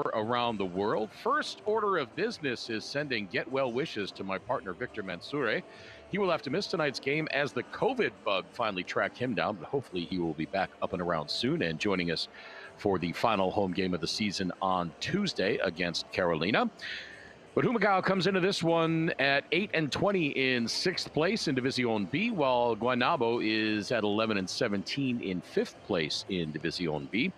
around the world. First order of business is sending get well wishes to my partner, Victor Mansoure. He will have to miss tonight's game as the COVID bug finally tracked him down, but hopefully he will be back up and around soon and joining us for the final home game of the season on Tuesday against Carolina. But Humacao comes into this one at 8-20 in 6th place in Division B, while Guaynabo is at 11-17 in 5th place in Division B.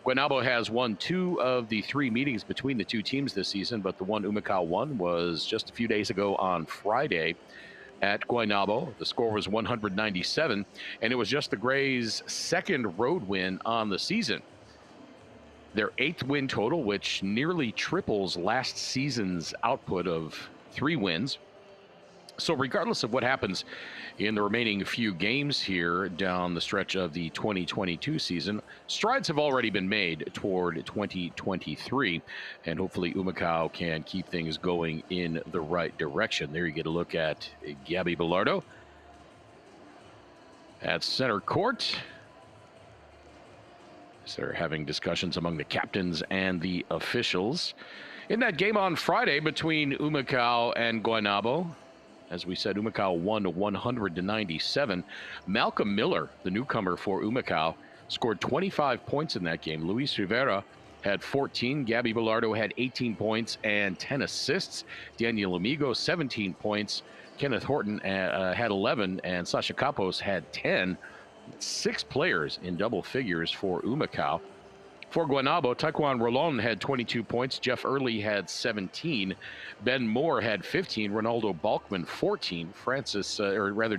Guaynabo has won 2 of the 3 meetings between the two teams this season, but the one Humacao won was just a few days ago on Friday at Guaynabo. The score was 197, and it was just the Grays' second road win on the season. Their 8th win total, which nearly triples last season's output of 3 wins. So regardless of what happens in the remaining few games here down the stretch of the 2022 season, strides have already been made toward 2023, and hopefully Humacao can keep things going in the right direction. There you get a look at Gabby Bilardo at center court. They're having discussions among the captains and the officials. In that game on Friday between Humacao and Guaynabo, as we said, Humacao won 100-97. Malcolm Miller, the newcomer for Humacao, scored 25 points in that game. Luis Rivera had 14. Gabby Bilardo had 18 points and 10 assists. Daniel Amigo, 17 points. Kenneth Horton had 11, and Sasha Capos had 10. 6 players in double figures for Humacao. For Guaynabo, Taekwon Rolon had 22 points. Jeff Early had 17. Ben Moore had 15. Ronaldo Balkman, 14.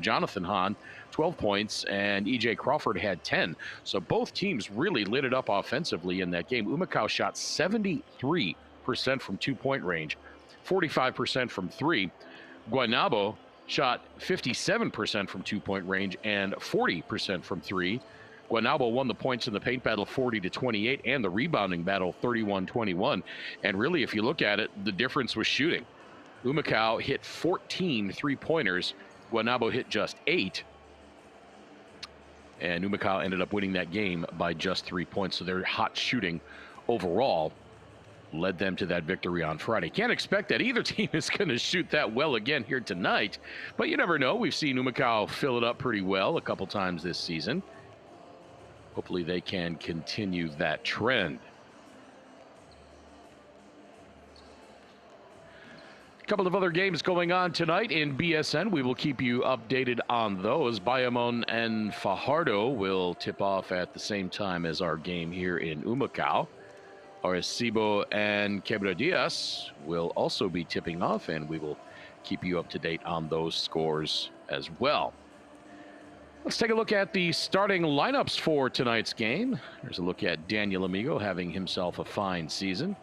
Jonathan Hahn, 12 points. And EJ Crawford had 10. So both teams really lit it up offensively in that game. Humacao shot 73% from 2-point range, 45% from 3. Guaynabo shot 57% from 2-point range and 40% from 3. Guaynabo won the points in the paint battle 40-28 and the rebounding battle 31-21. And really, if you look at it, the difference was shooting. Humacao hit 14 3-pointers. Guaynabo hit just 8. And Humacao ended up winning that game by just 3 points. So their hot shooting overall led them to that victory on Friday. Can't expect that either team is going to shoot that well again here tonight, but you never know. We've seen Humacao fill it up pretty well a couple times this season. Hopefully they can continue that trend. A couple of other games going on tonight in BSN. We will keep you updated on those. Bayamon and Fajardo will tip off at the same time as our game here in Humacao. Arecibo and Quebradillas will also be tipping off, and we will keep you up to date on those scores as well. Let's take a look at the starting lineups for tonight's game. There's a look at Daniel Amigo having himself a fine season.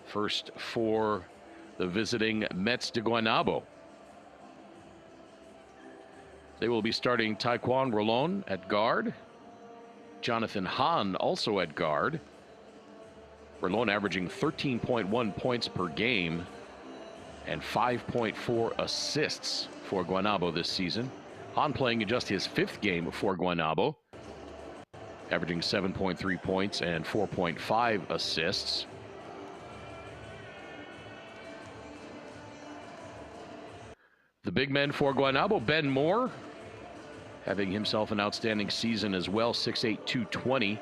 First for the visiting Mets de Guaynabo. They will be starting Taekwon Rolon at guard. Jonathan Hahn also at guard. Rolon averaging 13.1 points per game and 5.4 assists for Guaynabo this season. Hahn playing in just his 5th game for Guaynabo, averaging 7.3 points and 4.5 assists. The big men for Guaynabo, Ben Moore, having himself an outstanding season as well, 6'8", 220.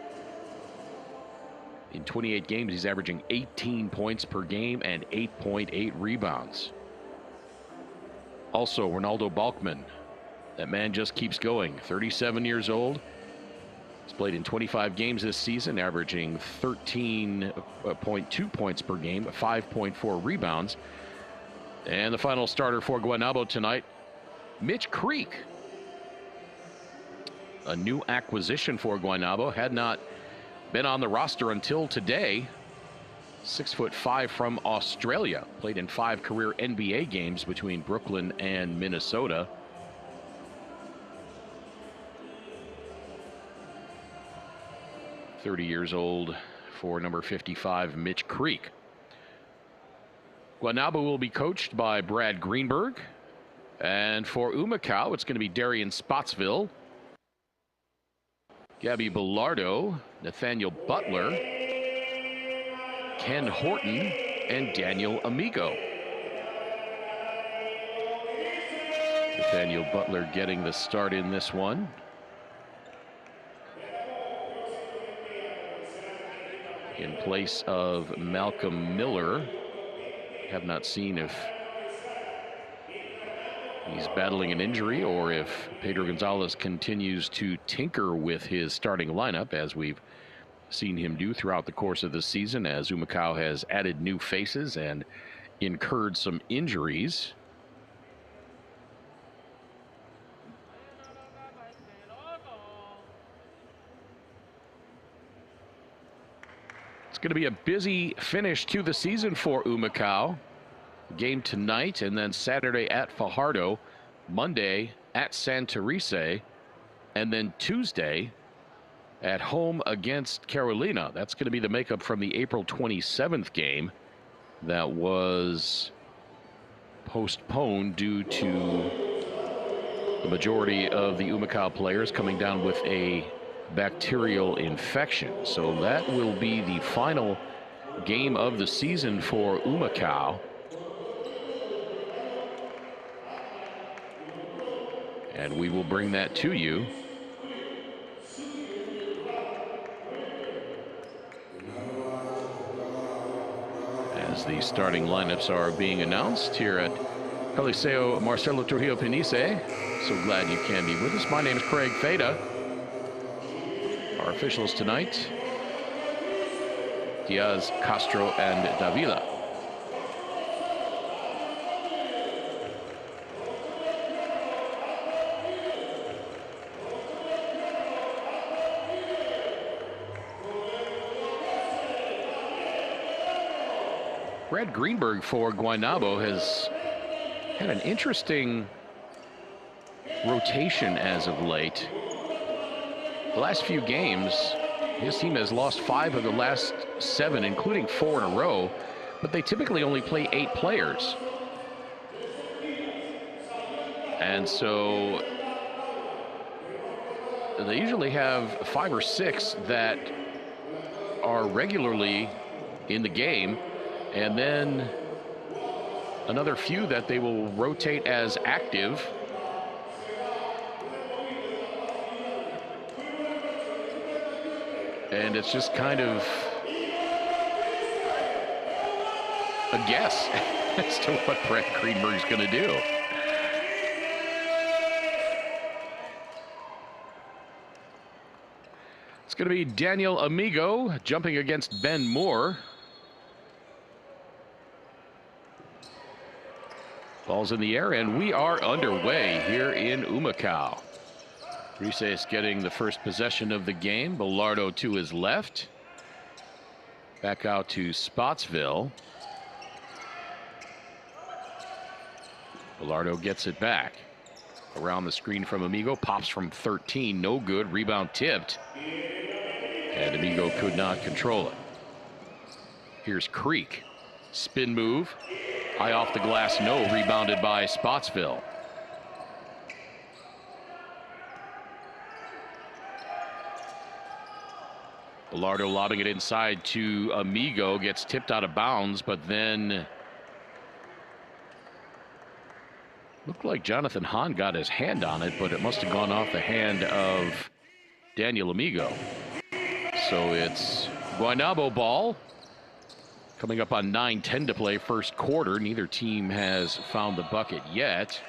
In 28 games, he's averaging 18 points per game and 8.8 rebounds. Also, Ronaldo Balkman. That man just keeps going. 37 years old. He's played in 25 games this season, averaging 13.2 points per game, 5.4 rebounds. And the final starter for Guaynabo tonight, Mitch Creek. A new acquisition for Guaynabo, had not been on the roster until today. 6'5" from Australia, played in 5 career NBA games between Brooklyn and Minnesota. .30 years old for number 55, Mitch Creek. Guaynabo will be coached by Brad Greenberg. And for Humacao, it's going to be Darian Spotsville, Gabby Bilardo, Nathaniel Butler, Ken Horton and Daniel Amigo. Nathaniel Butler getting the start in this one. In place of Malcolm Miller. Have not seen if he's battling an injury or if Pedro Gonzalez continues to tinker with his starting lineup, as we've seen him do throughout the course of the season, as Humacao has added new faces and incurred some injuries. It's going to be a busy finish to the season for Humacao. Game tonight, and then Saturday at Fajardo, Monday at Santurce, and then Tuesday at home against Carolina. That's going to be the makeup from the April 27th game that was postponed due to the majority of the Humacao players coming down with a bacterial infection. So that will be the final game of the season for Humacao. And we will bring that to you as the starting lineups are being announced here at Coliseo Marcelo Trujillo Panisse. So glad you can be with us. My name is Craig Feda. Our officials tonight, Diaz, Castro, and Davila. Brad Greenberg for Guaynabo has had an interesting rotation as of late. The last few games, his team has lost 5 of the last 7, including 4 in a row, but they typically only play 8 players. And so they usually have 5 or 6 that are regularly in the game, and then another few that they will rotate as active. And it's just kind of a guess as to what Brett Greenberg's going to do. It's going to be Daniel Amigo jumping against Ben Moore. Ball's in the air, and we are underway here in Humacao. Grises getting the first possession of the game. Bilardo to his left. Back out to Spotsville. Bilardo gets it back. Around the screen from Amigo. Pops from 13. No good. Rebound tipped. And Amigo could not control it. Here's Creek. Spin move. High off the glass, no. Rebounded by Spotsville. Bilardo lobbing it inside to Amigo. Gets tipped out of bounds, but then looked like Jonathan Hahn got his hand on it, but it must have gone off the hand of Daniel Amigo. So it's Guaynabo ball. Coming up on 9:10 to play, first quarter. Neither team has found the bucket yet.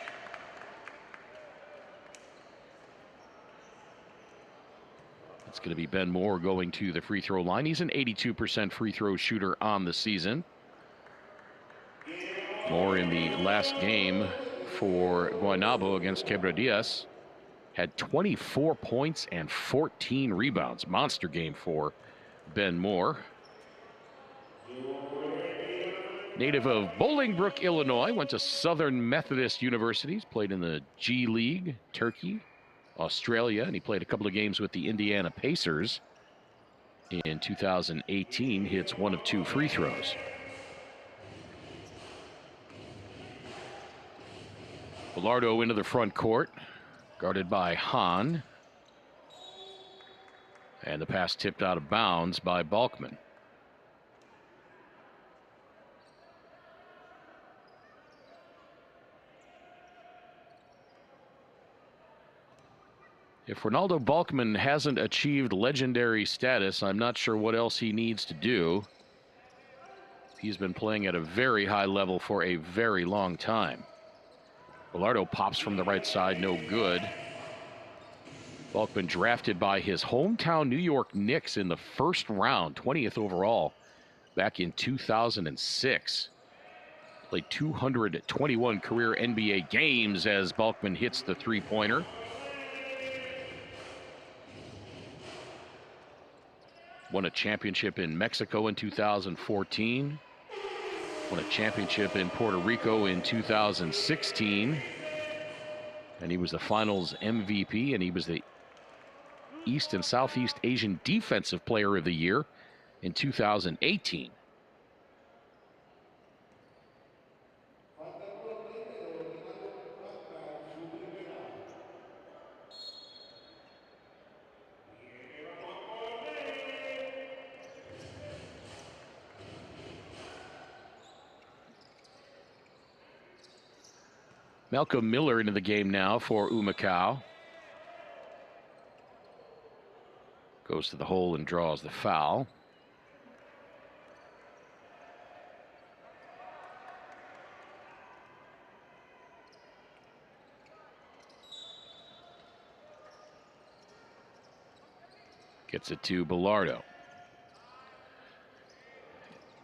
It's going to be Ben Moore going to the free throw line. He's an 82% free throw shooter on the season. Moore in the last game for Guaynabo against Quebradillas had 24 points and 14 rebounds. Monster game for Ben Moore. Native of Bolingbrook, Illinois, went to Southern Methodist Universities, played in the G League, Turkey, Australia, and he played a couple of games with the Indiana Pacers. In 2018, hits 1 of 2 free throws. Bilardo into the front court, guarded by Hahn. And the pass tipped out of bounds by Balkman. If Ronaldo Balkman hasn't achieved legendary status, I'm not sure what else he needs to do. He's been playing at a very high level for a very long time. Bilardo pops from the right side, no good. Balkman drafted by his hometown New York Knicks in the first round, 20th overall, back in 2006. Played 221 career NBA games as Balkman hits the three-pointer. Won a championship in Mexico in 2014. Won a championship in Puerto Rico in 2016. And he was the finals MVP, and he was the East and Southeast Asian Defensive Player of the Year in 2018. Malcolm Miller into the game now for Humacao. Goes to the hole and draws the foul. Gets it to Bilardo.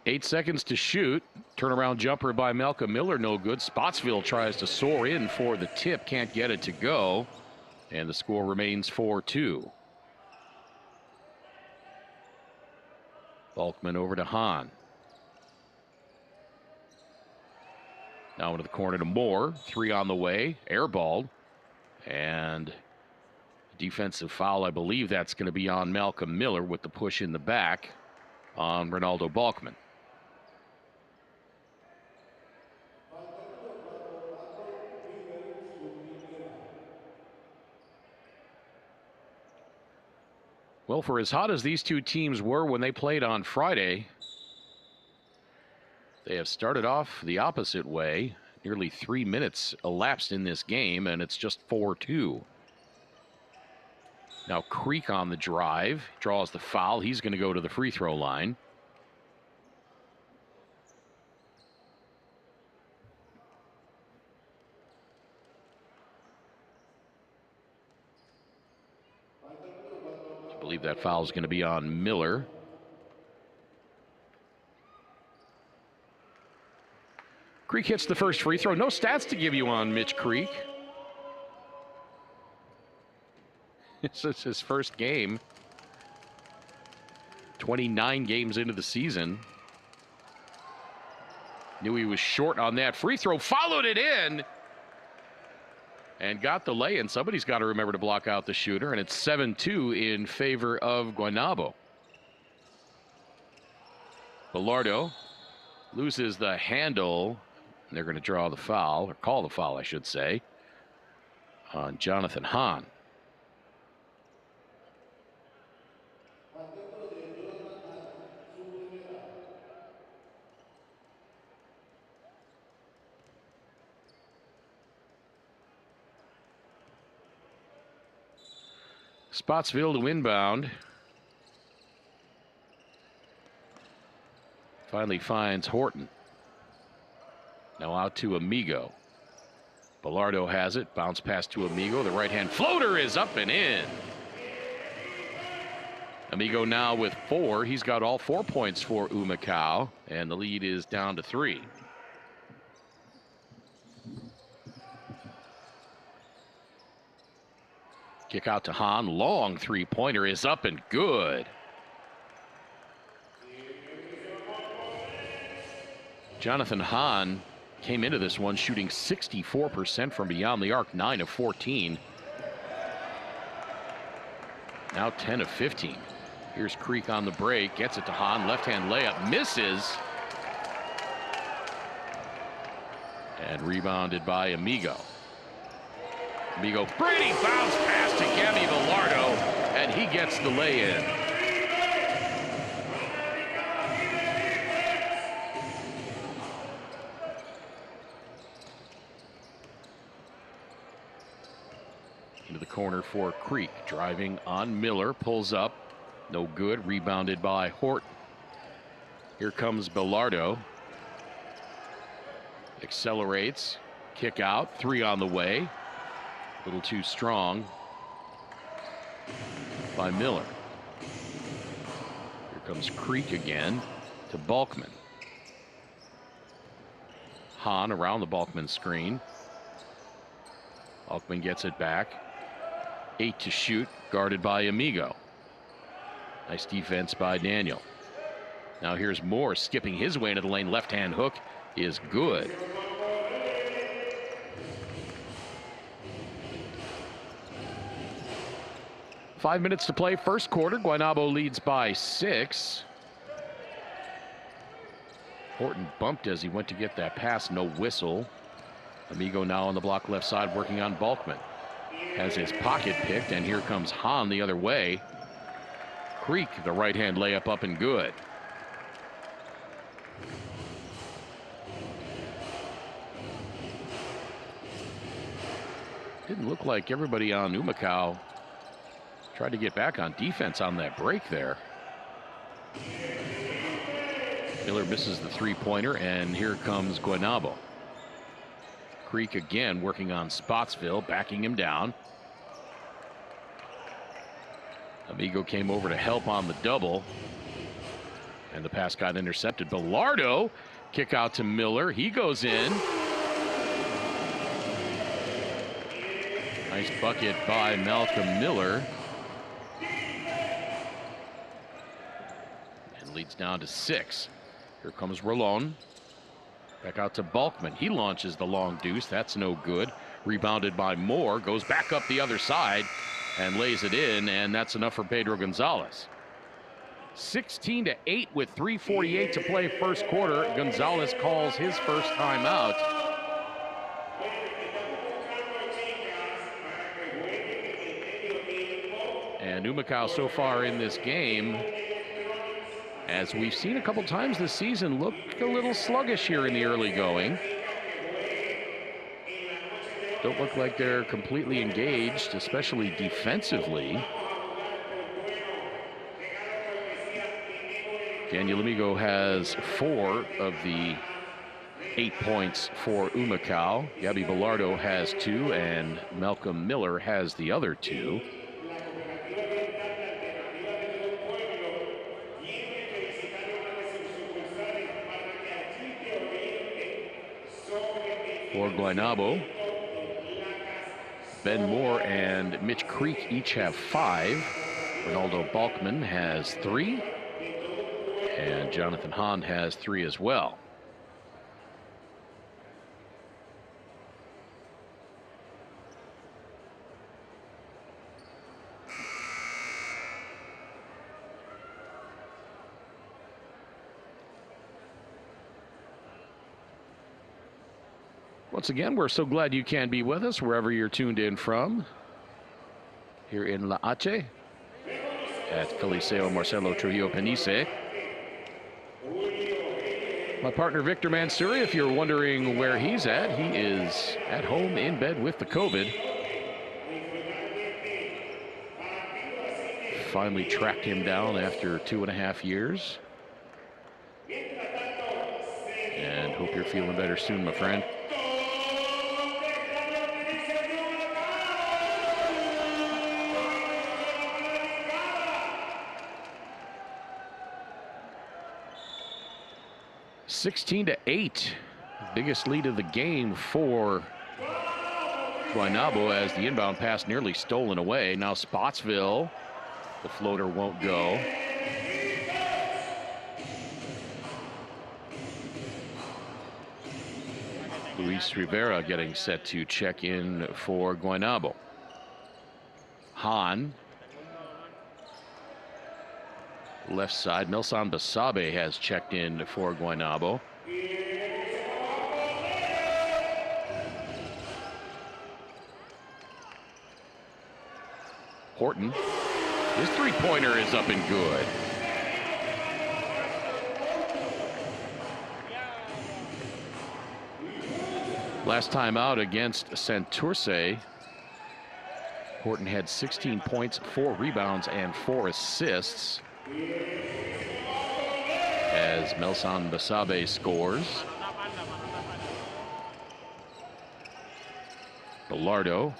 8 seconds to shoot. Turnaround jumper by Malcolm Miller, no good. Spotsville tries to soar in for the tip, can't get it to go. And the score remains 4-2. Balkman over to Hahn. Now into the corner to Moore. 3 on the way. Airballed. And defensive foul, I believe that's going to be on Malcolm Miller with the push in the back on Ronaldo Balkman. Well, for as hot as these two teams were when they played on Friday, they have started off the opposite way. Nearly 3 minutes elapsed in this game, and it's just 4-2. Now Creek on the drive, draws the foul. He's going to go to the free throw line. I believe that foul is going to be on Miller. Creek hits the first free throw. No stats to give you on Mitch Creek. This is his first game. 29 games into the season. Knew he was short on that free throw. Followed it in. And got the lay-in. Somebody's got to remember to block out the shooter. And it's 7-2 in favor of Guaynabo. Bilardo loses the handle. And they're going to draw the foul, or call the foul, I should say, on Jonathan Hahn. Spotsville to inbound. Finally finds Horton. Now out to Amigo. Bilardo has it. Bounce pass to Amigo. The right-hand floater is up and in. Amigo now with 4. He's got all 4 points for Humacao, and the lead is down to 3. Kick out to Hahn. Long three-pointer is up and good. Jonathan Hahn came into this one shooting 64% from beyond the arc, 9 of 14. Now 10 of 15. Here's Creek on the break, gets it to Hahn, left-hand layup, misses. And rebounded by Amigo. Amigo, Brady bounce pass to Gabby Bilardo, and he gets the lay-in. Into the corner for Creek. Driving on Miller. Pulls up. No good. Rebounded by Horton. Here comes Bilardo. Accelerates. Kick out. 3 on the way. A little too strong by Miller. Here comes Creek again to Balkman. Hahn around the Balkman screen. Balkman gets it back. 8 to shoot, guarded by Amigo. Nice defense by Daniel. Now here's Moore skipping his way into the lane. Left-hand hook is good. Five minutes to play, first quarter. Guaynabo leads by 6. Horton bumped as he went to get that pass, no whistle. Amigo now on the block left side working on Balkman. Has his pocket picked, and here comes Hahn the other way. Creek, the right-hand layup up and good. Didn't look like everybody on Humacao tried to get back on defense on that break there. Miller misses the three-pointer, and here comes Guaynabo. Creek again working on Spotsville, backing him down. Amigo came over to help on the double, and the pass got intercepted. Bilardo, kick out to Miller. He goes in. Nice bucket by Malcolm Miller. And leads down to 6. Here comes Rolón. Back out to Balkman. He launches the long deuce. That's no good. Rebounded by Moore. Goes back up the other side and lays it in, and that's enough for Pedro Gonzalez. 16-8 with 3:48 to play first quarter. Gonzalez calls his first timeout. And Humacao so far in this game, as we've seen a couple times this season, look a little sluggish here in the early going. Don't look like they're completely engaged, especially defensively. Daniel Amigo has 4 of the 8 points for Humacao. Gabby Bilardo has 2, and Malcolm Miller has the other 2. For Guaynabo, Ben Moore and Mitch Creek each have 5. Ronaldo Balkman has 3. And Jonathan Hahn has 3 as well. Once again, we're so glad you can be with us wherever you're tuned in from. Here in La Hache at Coliseo Marcelo Trujillo Panisse. My partner Victor Mansuri, if you're wondering where he's at, he is at home in bed with the COVID. Finally tracked him down after 2.5 years. And hope you're feeling better soon, my friend. (16-8), biggest lead of the game for Guaynabo as the inbound pass nearly stolen away. Now Spotsville, the floater won't go. Luis Rivera getting set to check in for Guaynabo. Hahn. Left side, Milson Basabe has checked in for Guaynabo. Horton. His three-pointer is up and good. Last time out against Santurce, Horton had 16 points, 4 rebounds, and 4 assists as Melson Basabe scores. Bilardo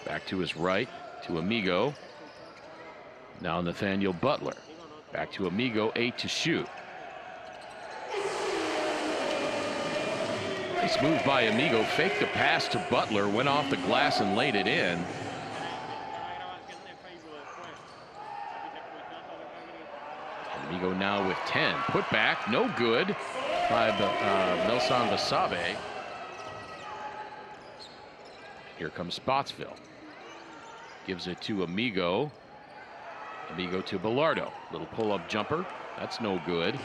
back to his right to Amigo. Now Nathaniel Butler back to Amigo, 8 to shoot. Nice move by Amigo, faked the pass to Butler, went off the glass and laid it in. Amigo now with 10. Put back, no good by Melson Basabe. Here comes Spotsville. Gives it to Amigo. Amigo to Bilardo. Little pull-up jumper. That's no good.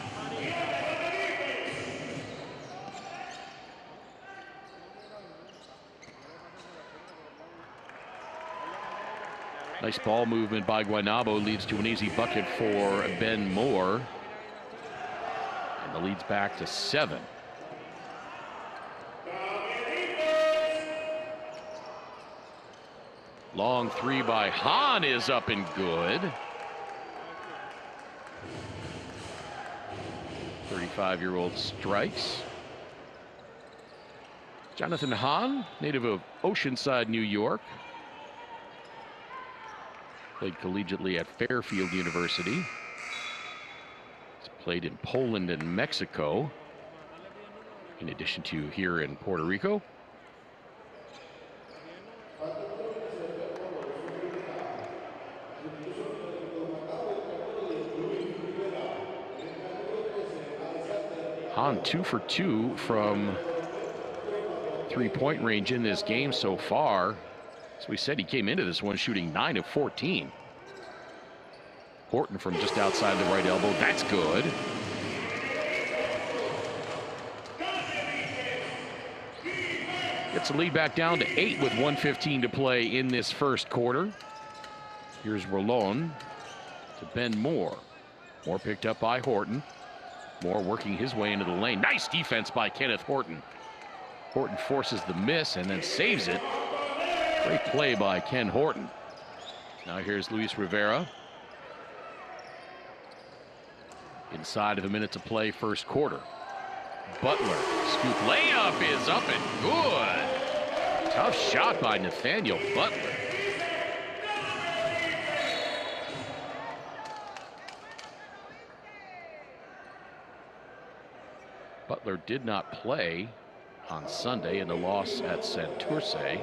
Nice ball movement by Guaynabo leads to an easy bucket for Ben Moore. And the lead's back to 7. Long 3 by Hahn is up and good. 35-year-old strikes. Jonathan Hahn, native of Oceanside, New York. Played collegiately at Fairfield University. He's played in Poland and Mexico, in addition to here in Puerto Rico. Hahn 2 for 2 from three-point range in this game so far. As we said, he came into this one shooting 9 of 14. Horton from just outside the right elbow. That's good. Gets the lead back down to 8 with 1:15 to play in this first quarter. Here's Rolon to Ben Moore. Moore picked up by Horton. Moore working his way into the lane. Nice defense by Kenneth Horton. Horton forces the miss and then saves it. Great play by Ken Horton. Now here's Luis Rivera. Inside of a minute to play first quarter. Butler, scoop layup is up and good. Tough shot by Nathaniel Butler. Butler did not play on Sunday in the loss at Santurce.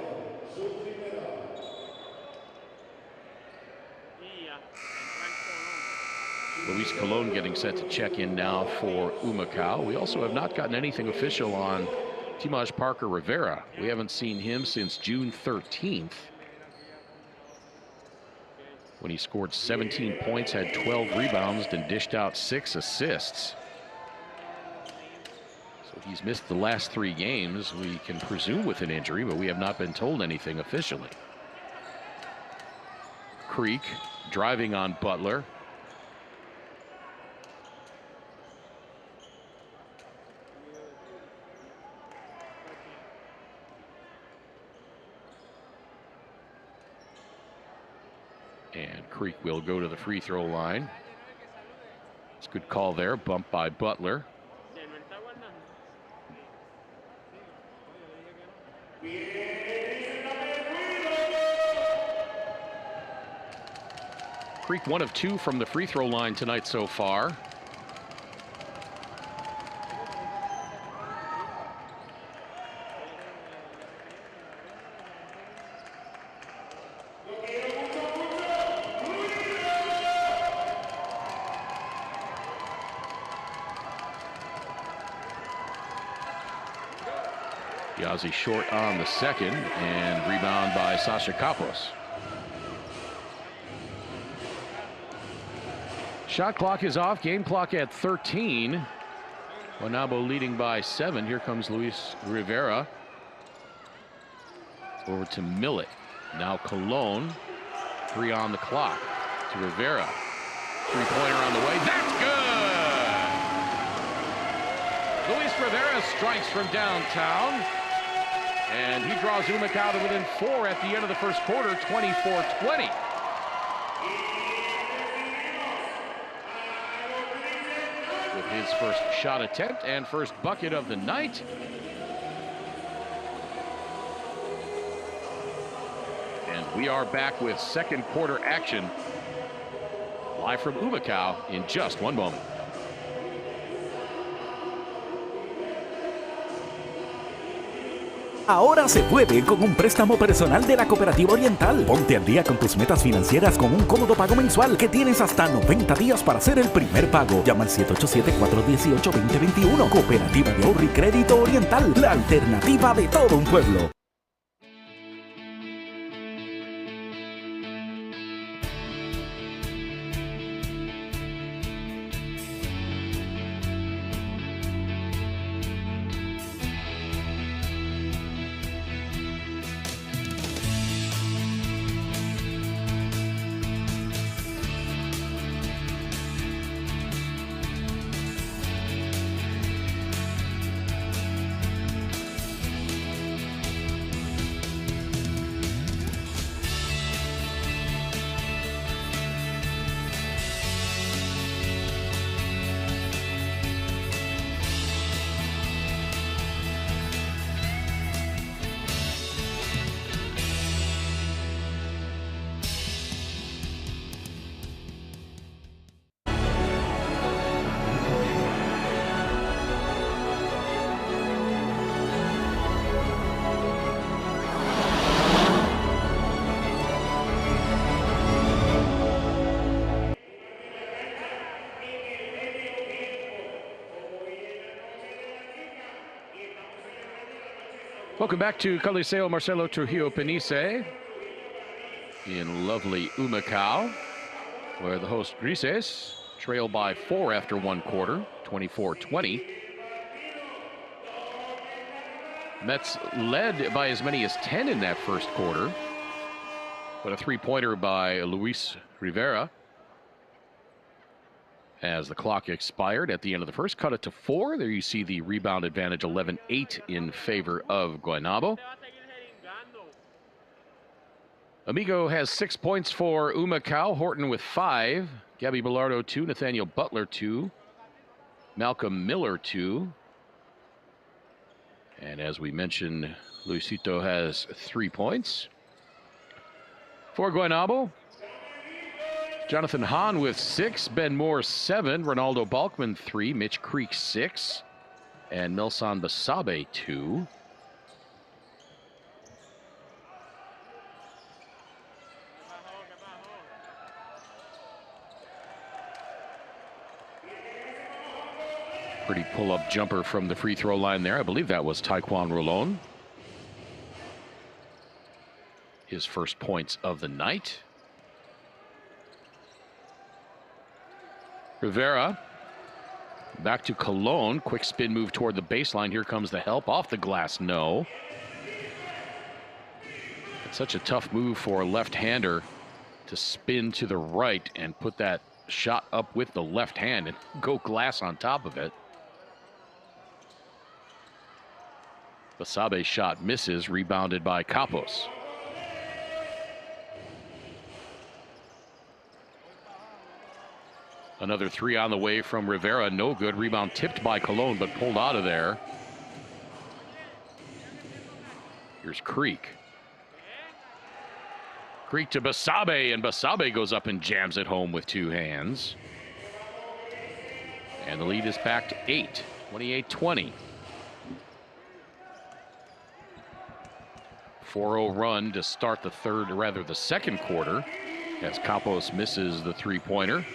Luis Colon getting set to check in now for Humacao. We also have not gotten anything official on Timaj Parker Rivera. We haven't seen him since June 13th, when he scored 17 points, had 12 rebounds, and dished out 6 assists. So he's missed the last 3 games. We can presume with an injury, but we have not been told anything officially. Creek driving on Butler. And Creek will go to the free throw line. It's a good call there. Bump by Butler. Creek 1 of 2 from the free throw line tonight so far. Yazzie short on the second, and rebound by Sasha Kapos. Shot clock is off, game clock at 13. Guaynabo leading by 7. Here comes Luis Rivera. Over to Millet. Now Colon. 3 on the clock to Rivera. 3-pointer on the way. That's good! Luis Rivera strikes from downtown. And he draws Humacao to within 4 at the end of the first quarter, 24-20. With his first shot attempt and first bucket of the night. And we are back with second quarter action. Live from Humacao in just one moment. Ahora se puede con un préstamo personal de la Cooperativa Oriental. Ponte al día con tus metas financieras con un cómodo pago mensual que tienes hasta 90 días para hacer el primer pago. Llama al 787-418-2021. Cooperativa de Ahorro y Crédito Oriental, la alternativa de todo un pueblo. Welcome back to Coliseo Marcelo Trujillo Panisse in lovely Humacao, where the host Grises trail by 4 after one quarter, 24-20. Mets led by as many as 10 in that first quarter, but a three-pointer by Luis Rivera as the clock expired at the end of the first. Cut it to 4. There you see the rebound advantage, 11-8 in favor of Guaynabo. Amigo has 6 points for Humacao. Horton with 5. Gabby Bilardo 2. Nathaniel Butler 2. Malcolm Miller 2. And as we mentioned, Luisito has 3 points. For Guaynabo, Jonathan Hahn with 6, Ben Moore 7, Ronaldo Balkman 3, Mitch Creek 6, and Milson Basabe 2. Pretty pull-up jumper from the free throw line there. I believe that was Taekwon Rolon. His first points of the night. Rivera back to Colon. Quick spin move toward the baseline. Here comes the help. Off the glass, no. It's such a tough move for a left-hander to spin to the right and put that shot up with the left hand and go glass on top of it. Basabe's shot misses, rebounded by Capos. Another 3 on the way from Rivera, no good. Rebound tipped by Colon, but pulled out of there. Here's Creek. Creek to Basabe, and Basabe goes up and jams it home with 2 hands. And the lead is back to 8, 28-20. 4-0 run to start the second quarter, as Capos misses the three-pointer.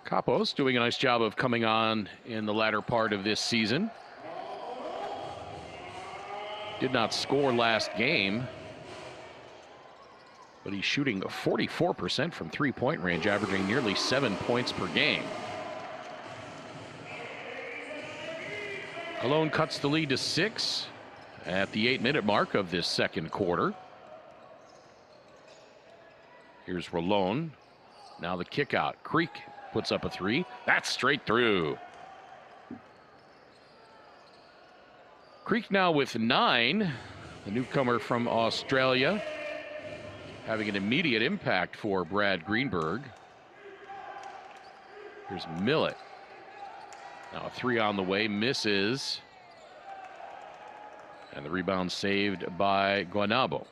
Capos doing a nice job of coming on in the latter part of this season. Did not score last game, but he's shooting 44% from three-point range, averaging nearly 7 points per game. Colon cuts the lead to 6 at the 8-minute mark of this second quarter. Here's Rolon. Now the kick out. Creek puts up a 3. That's straight through. Creek now with 9. The newcomer from Australia having an immediate impact for Brad Greenberg. Here's Millett. Now a 3 on the way, misses. And the rebound saved by Guaynabo.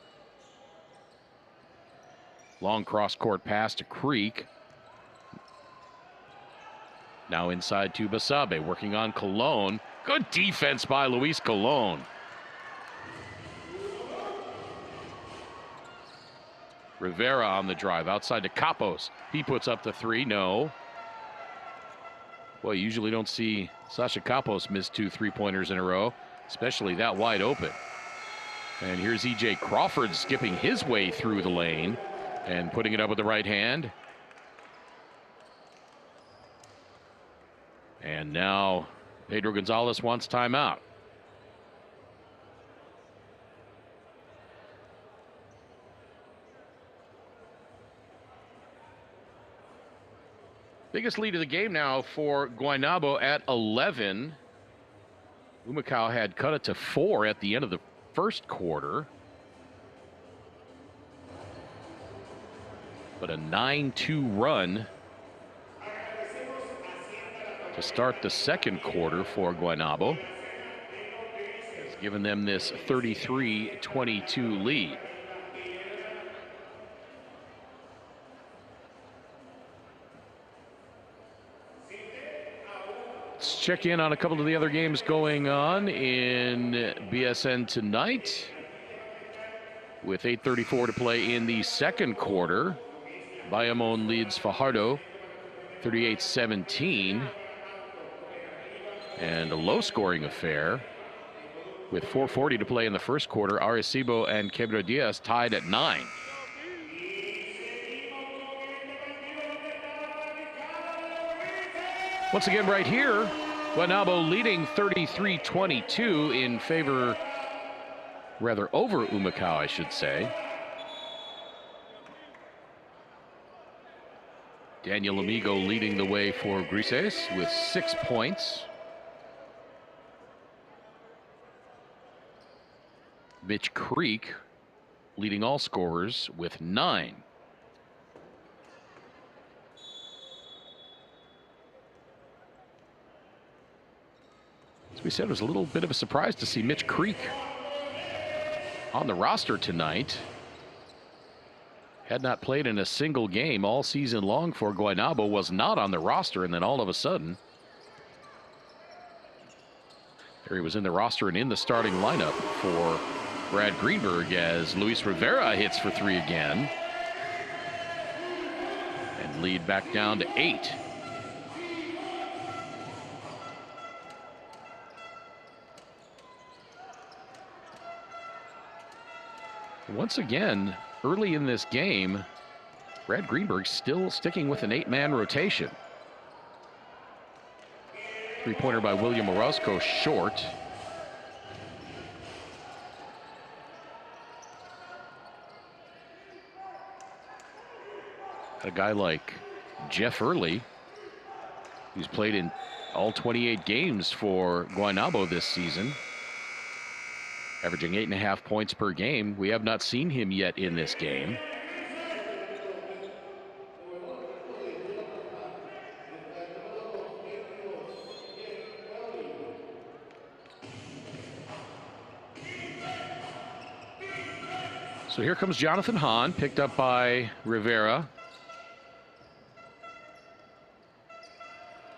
Long cross-court pass to Creek. Now inside to Basabe, working on Colon. Good defense by Luis Colon. Rivera on the drive, outside to Capos. He puts up the 3, no. Well, you usually don't see Sasha Capos miss 2 3-pointers in a row, especially that wide open. And here's E.J. Crawford skipping his way through the lane and putting it up with the right hand. And now Pedro Gonzalez wants timeout. Biggest lead of the game now for Guaynabo at 11. Humacao had cut it to 4 at the end of the first quarter. But a 9-2 run to start the second quarter for Guaynabo has given them this 33-22 lead. Let's check in on a couple of the other games going on in BSN tonight. With 8:34 to play in the second quarter, Bayamon leads Fajardo 38-17. And a low-scoring affair. With 4:40 to play in the first quarter, Arecibo and Quebra Diaz tied at 9. Once again right here, Guaynabo leading 33-22 in favor, rather over Humacao, I should say. Daniel Amigo leading the way for Grises with 6 points. Mitch Creek leading all scorers with 9. As we said, it was a little bit of a surprise to see Mitch Creek on the roster tonight. Had not played in a single game all season long for Guaynabo, was not on the roster, and then all of a sudden, there he was in the roster and in the starting lineup for Brad Greenberg as Luis Rivera hits for 3 again. And lead back down to 8. Once again, early in this game, Brad Greenberg still sticking with an 8-man rotation. 3-pointer by William Orozco short. A guy like Jeff Early, who's played in all 28 games for Guaynabo this season, averaging 8.5 points per game. We have not seen him yet in this game. So here comes Jonathan Hahn, picked up by Rivera.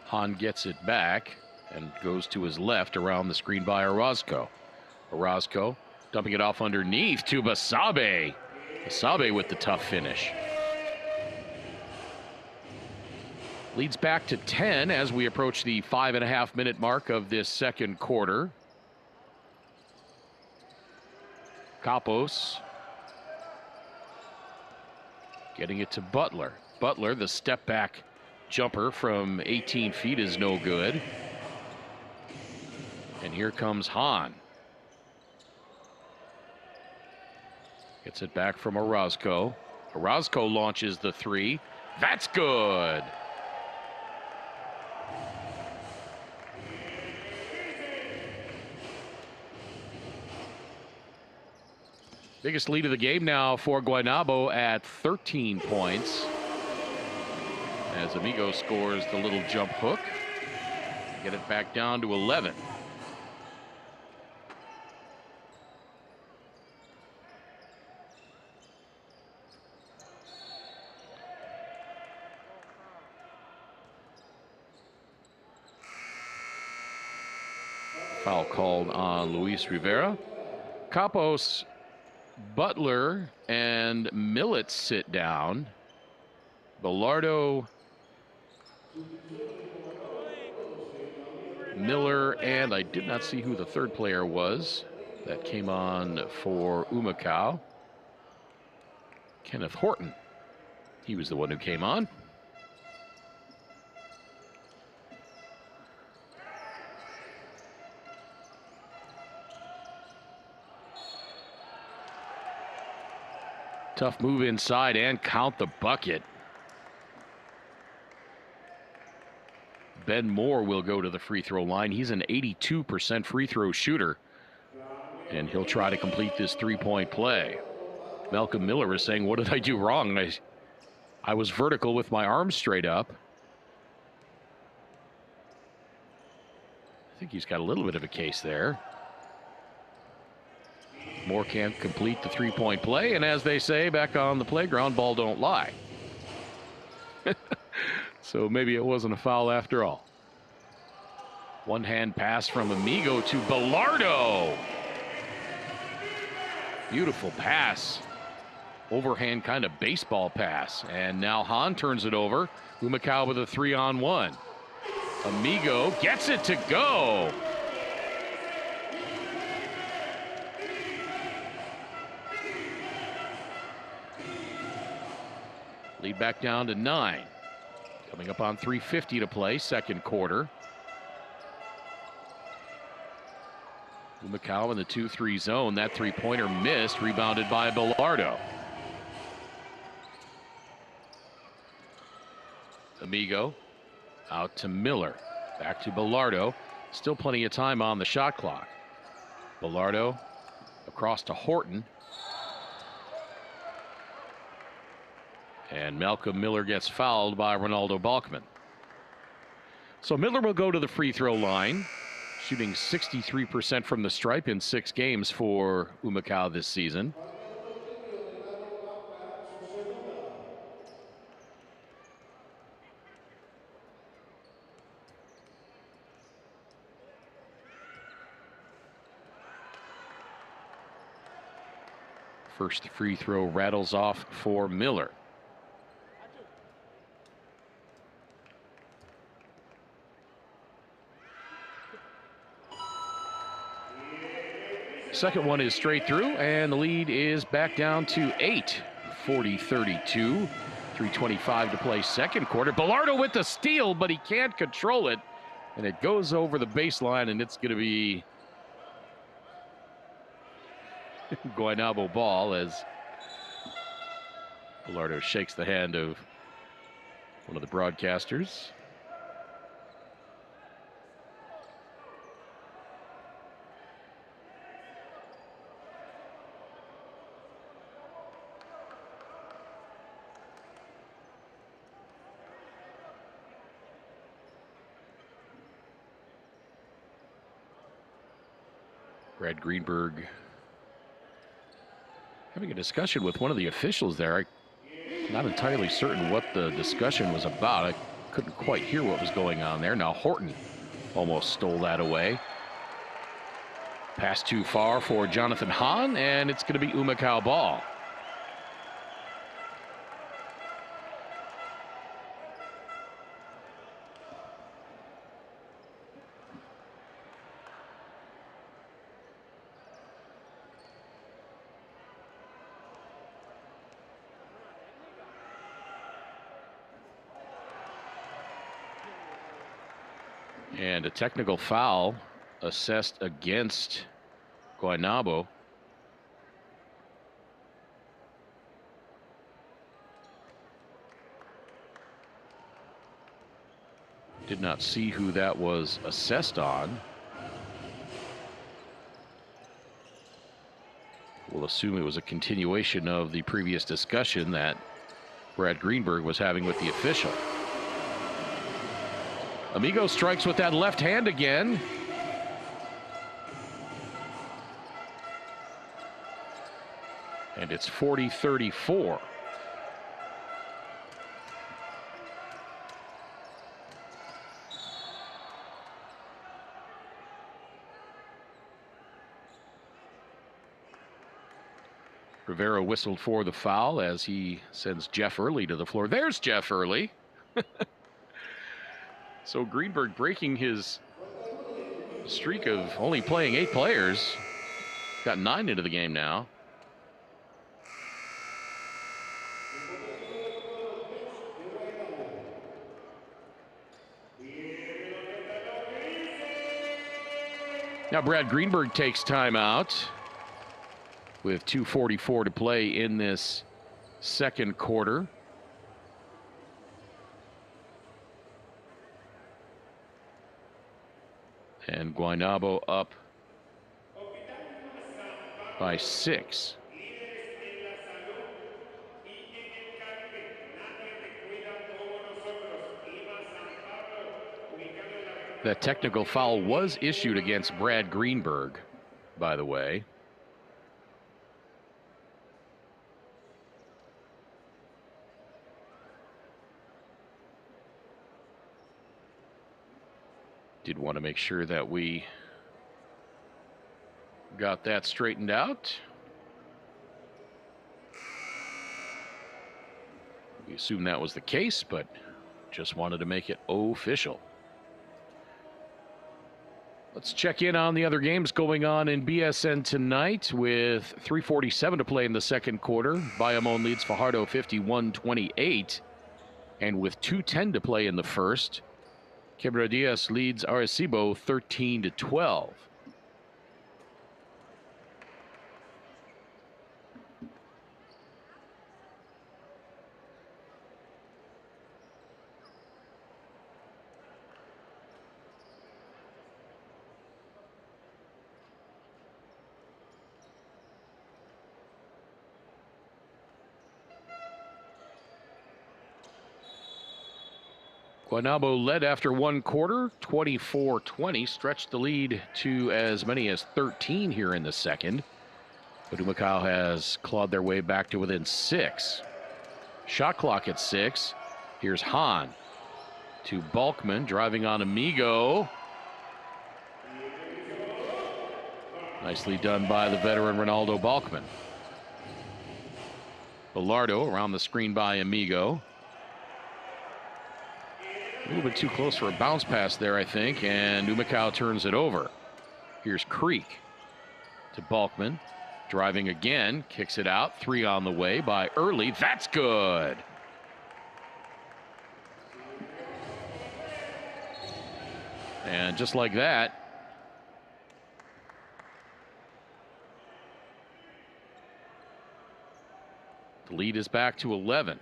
Hahn gets it back and goes to his left around the screen by Orozco. Orozco dumping it off underneath to Basabe. Basabe with the tough finish. Leads back to 10 as we approach the 5.5-minute mark of this second quarter. Capos getting it to Butler. Butler, the step back jumper from 18 feet is no good. And here comes Hahn. Gets it back from Orozco. Orozco launches the 3. That's good. Biggest lead of the game now for Guaynabo at 13 points. As Amigo scores the little jump hook. Get it back down to 11. Foul called on Luis Rivera. Capos, Butler, and Millett sit down. Bellardo, Miller, and I did not see who the third player was that came on for Humacao. Kenneth Horton. He was the one who came on. Tough move inside and count the bucket. Ben Moore will go to the free throw line. He's an 82% free throw shooter. And he'll try to complete this three-point play. Malcolm Miller is saying, what did I do wrong? I was vertical with my arms straight up. I think he's got a little bit of a case there. Moore can't complete the three-point play, and as they say back on the playground, ball don't lie. So maybe it wasn't a foul after all. One-hand pass from Amigo to Bellardo. Beautiful pass. Overhand kind of baseball pass. And now Hahn turns it over. Humacao with a 3-on-1. Amigo gets it to go. Lead back down to 9. Coming up on 3:50 to play, second quarter. Humacao in the 2-3 zone. That three-pointer missed, rebounded by Bellardo. Amigo out to Miller. Back to Bellardo. Still plenty of time on the shot clock. Bellardo across to Horton. And Malcolm Miller gets fouled by Ronaldo Balkman. So Miller will go to the free throw line, shooting 63% from the stripe in 6 games for Humacao this season. First free throw rattles off for Miller. Second one is straight through, and the lead is back down to 8. 40-32. 3:25 to play second quarter. Bellardo with the steal, but he can't control it. And it goes over the baseline, and it's going to be Guaynabo ball as Bellardo shakes the hand of one of the broadcasters. Brad Greenberg having a discussion with one of the officials there. I'm not entirely certain what the discussion was about. I couldn't quite hear what was going on there. Now Horton almost stole that away. Pass too far for Jonathan Hahn, and it's going to be Humacao ball. And a technical foul assessed against Guaynabo. Did not see who that was assessed on. We'll We'll assume it was a continuation of the previous discussion that Brad Greenberg was having with the official. Amigo strikes with that left hand again. And it's 40-34. Rivera whistled for the foul as he sends Jeff Early to the floor. There's Jeff Early. So Greenberg breaking his streak of only playing 8 players. Got 9 into the game now. Now Brad Greenberg takes timeout with 2:44 to play in this second quarter. And Guaynabo up by 6. That technical foul was issued against Brad Greenberg, by the way. Did want to make sure that we got that straightened out. We assumed that was the case, but just wanted to make it official. Let's check in on the other games going on in BSN tonight with 3:47 to play in the second quarter. Bayamon leads Fajardo 51-28. And with 2:10 to play in the first, Quebradillas leads Arecibo 13-12. Guaynabo led after one quarter, 24-20, stretched the lead to as many as 13 here in the second. But Humacao has clawed their way back to within 6. Shot clock at 6. Here's Hahn to Balkman, driving on Amigo. Nicely done by the veteran Ronaldo Balkman. Bilardo around the screen by Amigo. A little bit too close for a bounce pass there, I think, and Humacao turns it over. Here's Creek to Balkman, driving again, kicks it out, 3 on the way by Early. That's good. And just like that, the lead is back to 11.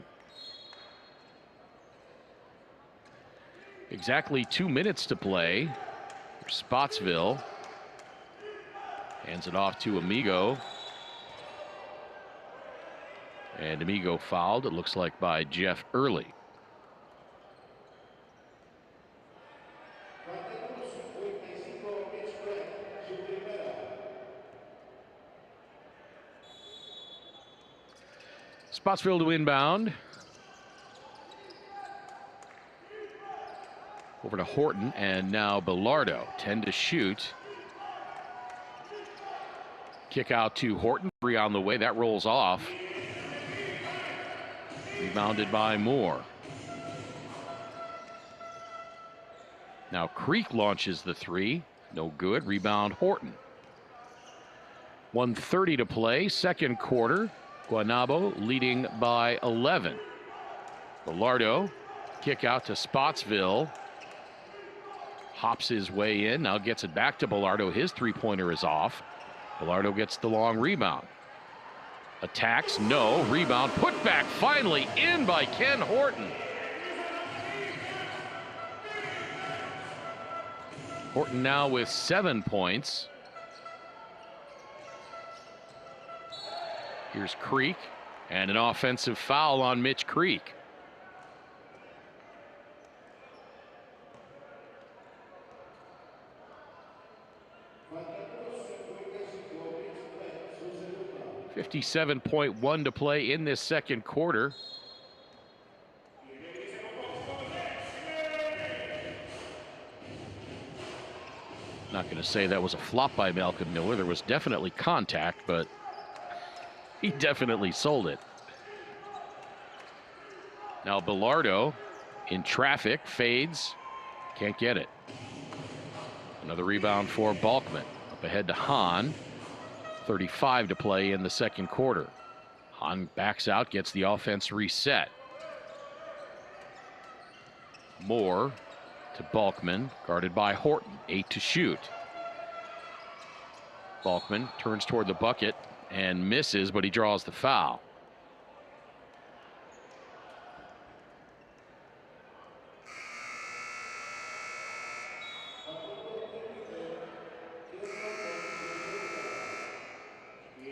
Exactly 2 minutes to play for Spotsville. Hands it off to Amigo. And Amigo fouled, it looks like, by Jeff Early. Spotsville to inbound. Over to Horton, and now Bilardo, 10 to shoot. Kick out to Horton, 3 on the way, that rolls off. Rebounded by Moore. Now Creek launches the 3, no good, rebound Horton. 1:30 to play, second quarter. Guaynabo leading by 11. Bilardo, kick out to Spotsville. Hops his way in, now gets it back to Bilardo. His 3-pointer is off. Bilardo gets the long rebound. Attacks, no. Rebound, put back finally in by Ken Horton. Horton now with 7 points. Here's Creek, and an offensive foul on Mitch Creek. .1 to play in this second quarter. Not going to say that was a flop by Malcolm Miller. There was definitely contact, but he definitely sold it. Now Bilardo in traffic, fades, can't get it. Another rebound for Balkman. Up ahead to Hahn. 35 to play in the second quarter. Hahn backs out, gets the offense reset. Moore to Balkman, guarded by Horton. 8 to shoot. Balkman turns toward the bucket and misses, but he draws the foul.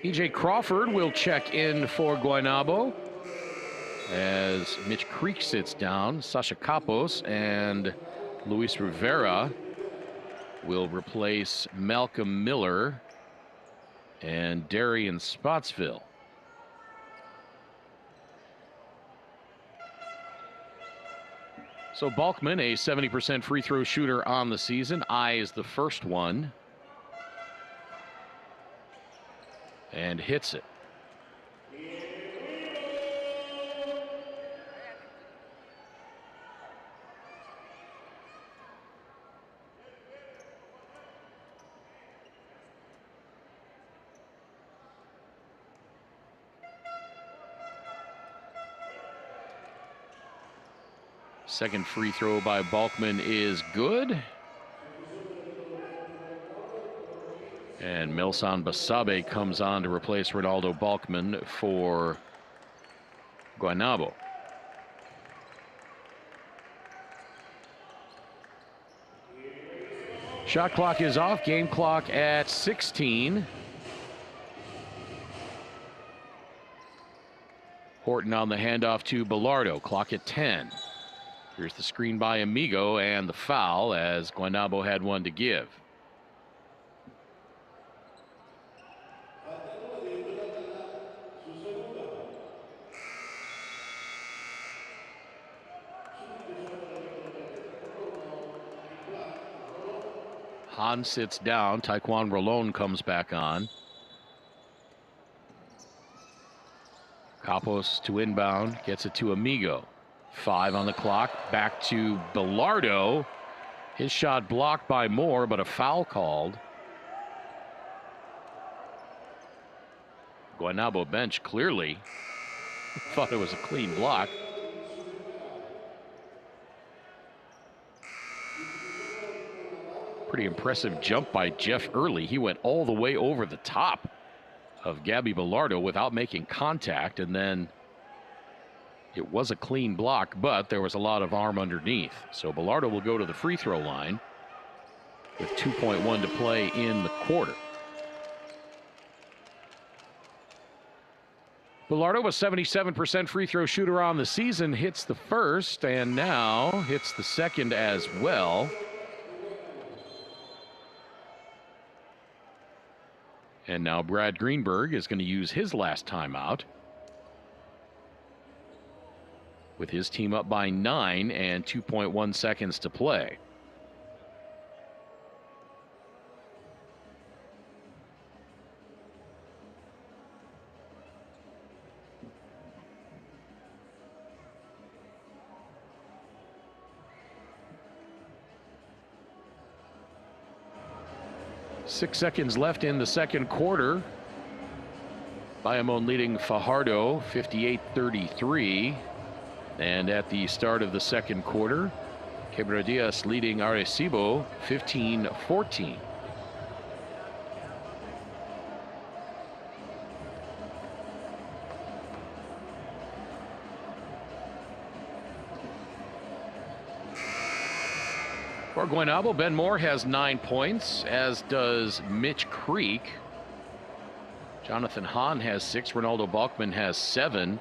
E.J. Crawford will check in for Guaynabo as Mitch Creek sits down. Sasha Capos and Luis Rivera will replace Malcolm Miller and Darian Spotsville. So Balkman, a 70% free throw shooter on the season, eyes the first one and hits it. Second free throw by Balkman is good. And Melson Basabe comes on to replace Ronaldo Balkman for Guaynabo. Shot clock is off, game clock at 16. Horton on the handoff to Bilardo, clock at 10. Here's the screen by Amigo and the foul as Guaynabo had one to give. Hahn sits down. Taekwon Rolon comes back on. Capos to inbound, gets it to Amigo. 5 on the clock, back to Bilardo. His shot blocked by Moore, but a foul called. Guaynabo bench clearly thought it was a clean block. Pretty impressive jump by Jeff Early. He went all the way over the top of Gabby Bilardo without making contact, and then it was a clean block, but there was a lot of arm underneath. So Bilardo will go to the free throw line with 2.1 to play in the quarter. Bilardo, a 77% free throw shooter on the season, hits the first and now hits the second as well. And now Brad Greenberg is going to use his last timeout with his team up by 9 and 2.1 seconds to play. Six seconds left in the second quarter. Bayamon leading Fajardo 58-33. And at the start of the second quarter, Quebradillas leading Arecibo 15-14. For Guaynabo, Ben Moore has 9 points, as does Mitch Creek. Jonathan Hahn has 6. Ronaldo Balkman has 7.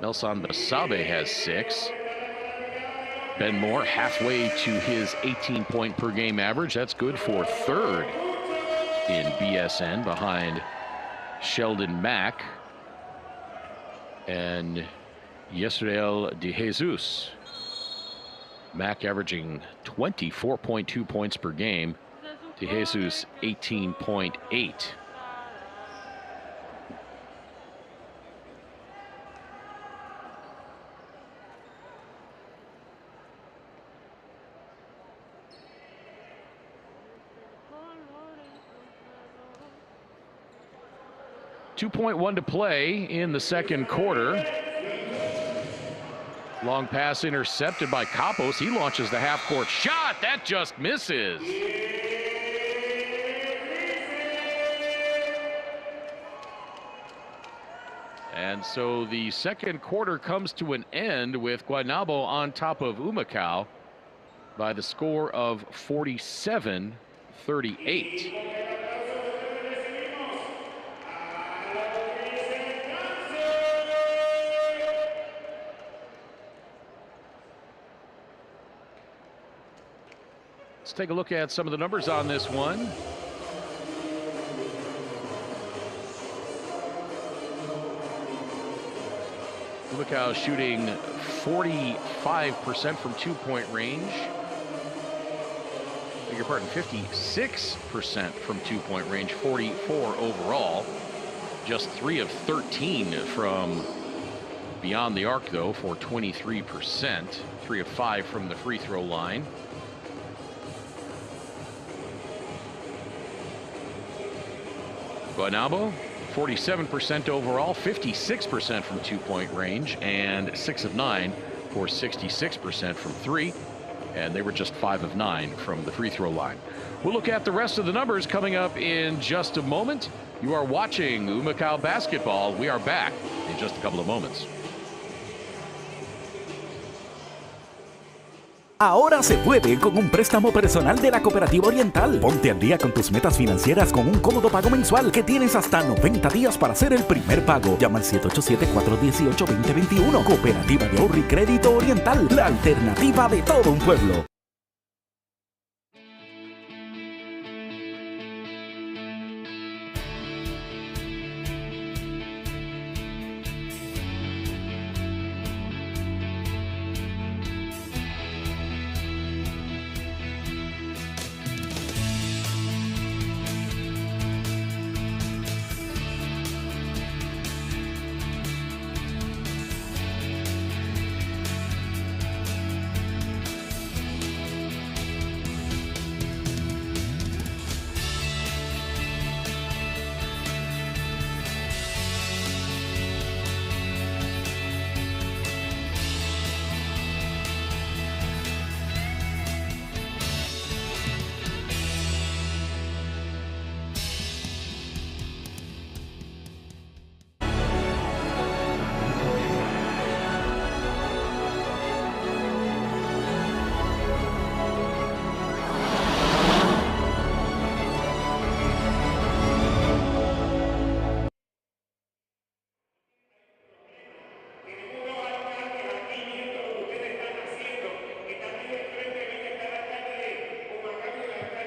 Nelson Basabe has 6. Ben Moore halfway to his 18-point per game average. That's good for 3rd in BSN behind Sheldon Mack and Yesrael De Jesus. Mack averaging 24.2 points per game. De Jesus 18.8. .1 to play in the second quarter. Long pass intercepted by Campos. He launches the half-court shot. That just misses. And so the second quarter comes to an end with Guaynabo on top of Humacao by the score of 47-38. Let's take a look at some of the numbers on this one. Humacao shooting 45% from 2-point range. Beg your pardon, 56% from 2-point range, 44 overall. Just 3 of 13 from beyond the arc, though, for 23%. 3 of 5 from the free throw line. Guaynabo, 47% overall, 56% from 2-point range, and 6 of 9 for 66% from 3. And they were just 5 of 9 from the free throw line. We'll look at the rest of the numbers coming up in just a moment. You are watching Humacao basketball. We are back in just a couple of moments. Ahora se puede con un préstamo personal de la Cooperativa Oriental. Ponte al día con tus metas financieras con un cómodo pago mensual que tienes hasta 90 días para hacer el primer pago. Llama al 787-418-2021. Cooperativa de Ahorro y Crédito Oriental, la alternativa de todo un pueblo.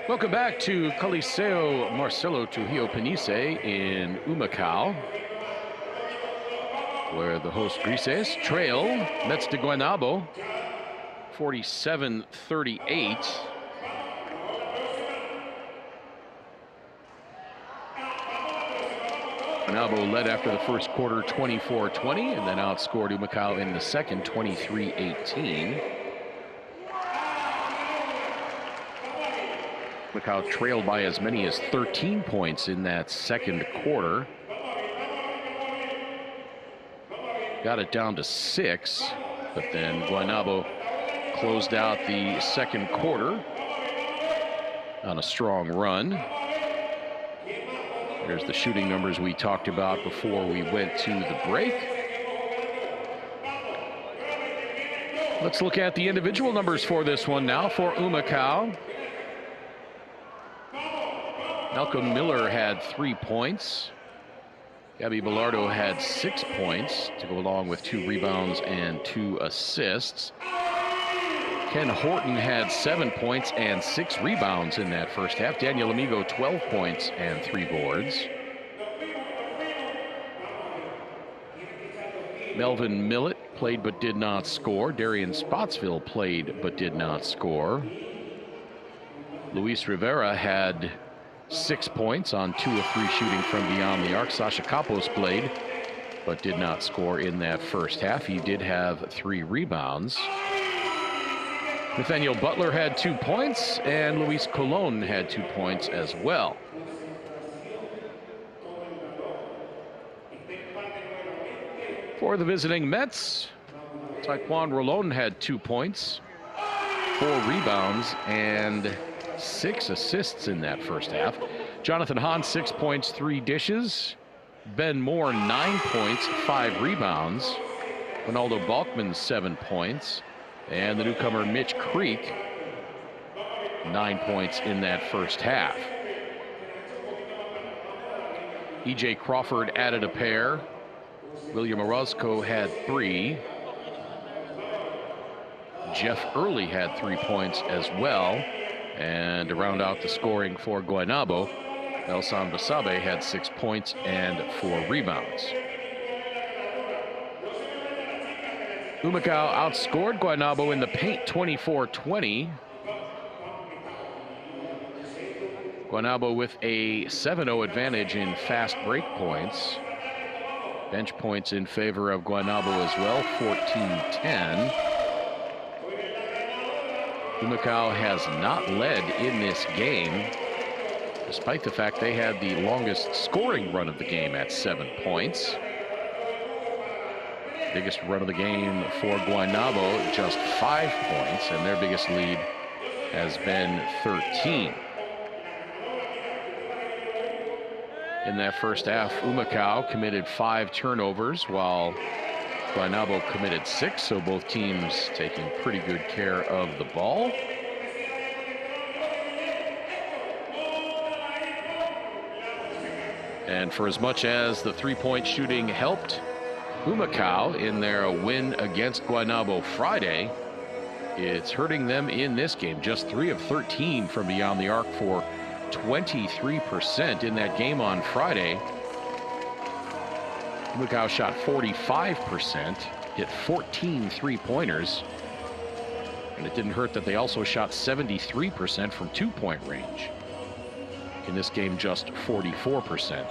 Welcome back to Coliseo Marcelo Trujillo Panisse in Humacao, where the host Grises trail Mets de Guaynabo 47-38. Guaynabo led after the first quarter 24-20 and then outscored Humacao in the second 23-18. Humacao trailed by as many as 13 points in that second quarter. Got it down to 6, but then Guaynabo closed out the second quarter on a strong run. There's the shooting numbers we talked about before we went to the break. Let's look at the individual numbers for this one now for Humacao. Malcolm Miller had 3 points. Gabby Bilardo had 6 points to go along with 2 rebounds and 2 assists. Ken Horton had 7 points and 6 rebounds in that first half. Daniel Amigo, 12 points and 3 boards. Melvin Millett played but did not score. Darian Spotsville played but did not score. Luis Rivera had 6 points on 2 of 3 shooting from beyond the arc. Sasha Capos played but did not score in that first half. He did have 3 rebounds. Nathaniel Butler had 2 points, and Luis Colon had 2 points as well. For the visiting Mets, Taekwon Rolon had 2 points, 4 rebounds, and 6 assists in that first half. Jonathan Hahn, 6 points, 3 dishes. Ben Moore, 9 points, 5 rebounds. Ronaldo Balkman, 7 points. And the newcomer Mitch Creek, 9 points in that first half. E.J. Crawford added a pair. William Orozco had 3. Jeff Early had 3 points as well. And to round out the scoring for Guaynabo, Elsan Basabe had 6 points and 4 rebounds. Humacao outscored Guaynabo in the paint 24-20. Guaynabo with a 7-0 advantage in fast break points. Bench points in favor of Guaynabo as well, 14-10. Humacao has not led in this game, despite the fact they had the longest scoring run of the game at 7 points. Biggest run of the game for Guaynabo, just 5 points, and their biggest lead has been 13. In that first half, Humacao committed 5 turnovers, while Guaynabo committed 6, so both teams taking pretty good care of the ball. And for as much as the three-point shooting helped Humacao in their win against Guaynabo Friday, it's hurting them in this game. Just 3 of 13 from beyond the arc for 23% in that game on Friday. Humacao shot 45%, hit 14 three-pointers, and it didn't hurt that they also shot 73% from 2-point range. In this game, just 44%.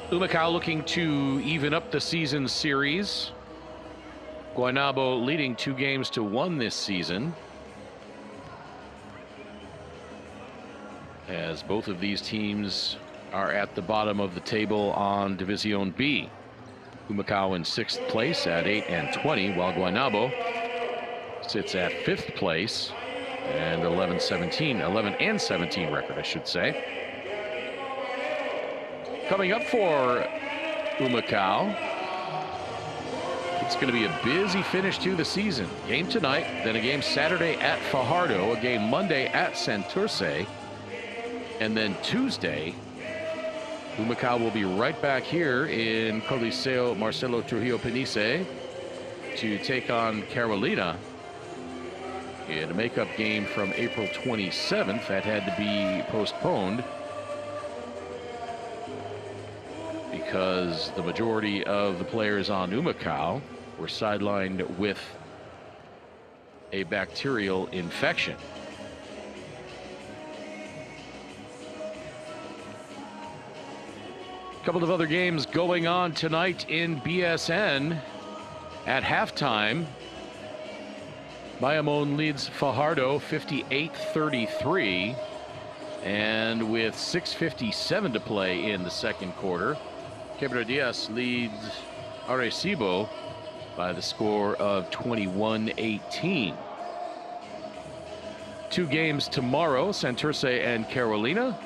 Humacao looking to even up the season series. Guaynabo leading 2-1 this season, as both of these teams are at the bottom of the table on Division B. Humacao in 6th place at 8-20, while Guaynabo sits at 5th place and 11-17 record, I should say. Coming up for Humacao, it's going to be a busy finish to the season. Game tonight, then a game Saturday at Fajardo, a game Monday at Santurce, and then Tuesday, Humacao will be right back here in Coliseo Marcelo Trujillo Panisse to take on Carolina in a makeup game from April 27th that had to be postponed because the majority of the players on Humacao were sidelined with a bacterial infection. A couple of other games going on tonight in BSN. At halftime, Bayamon leads Fajardo 58-33, and with 6:57 to play in the second quarter, Quebradillas leads Arecibo by the score of 21-18. 2 games tomorrow, Santurce and Carolina,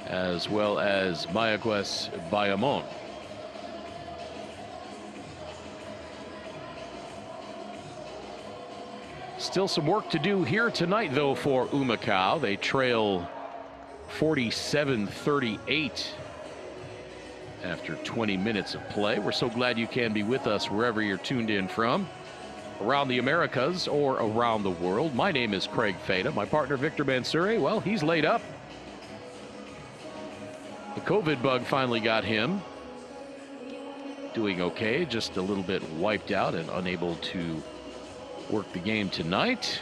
as well as Mayaguez Bayamon. Still some work to do here tonight, though, for Humacao. They trail 47-38 after 20 minutes of play. We're so glad you can be with us wherever you're tuned in from, around the Americas or around the world. My name is Craig Fada. My partner Victor Mansouri, well, he's laid up. The COVID bug finally got him. Doing okay, just a little bit wiped out and unable to work the game tonight.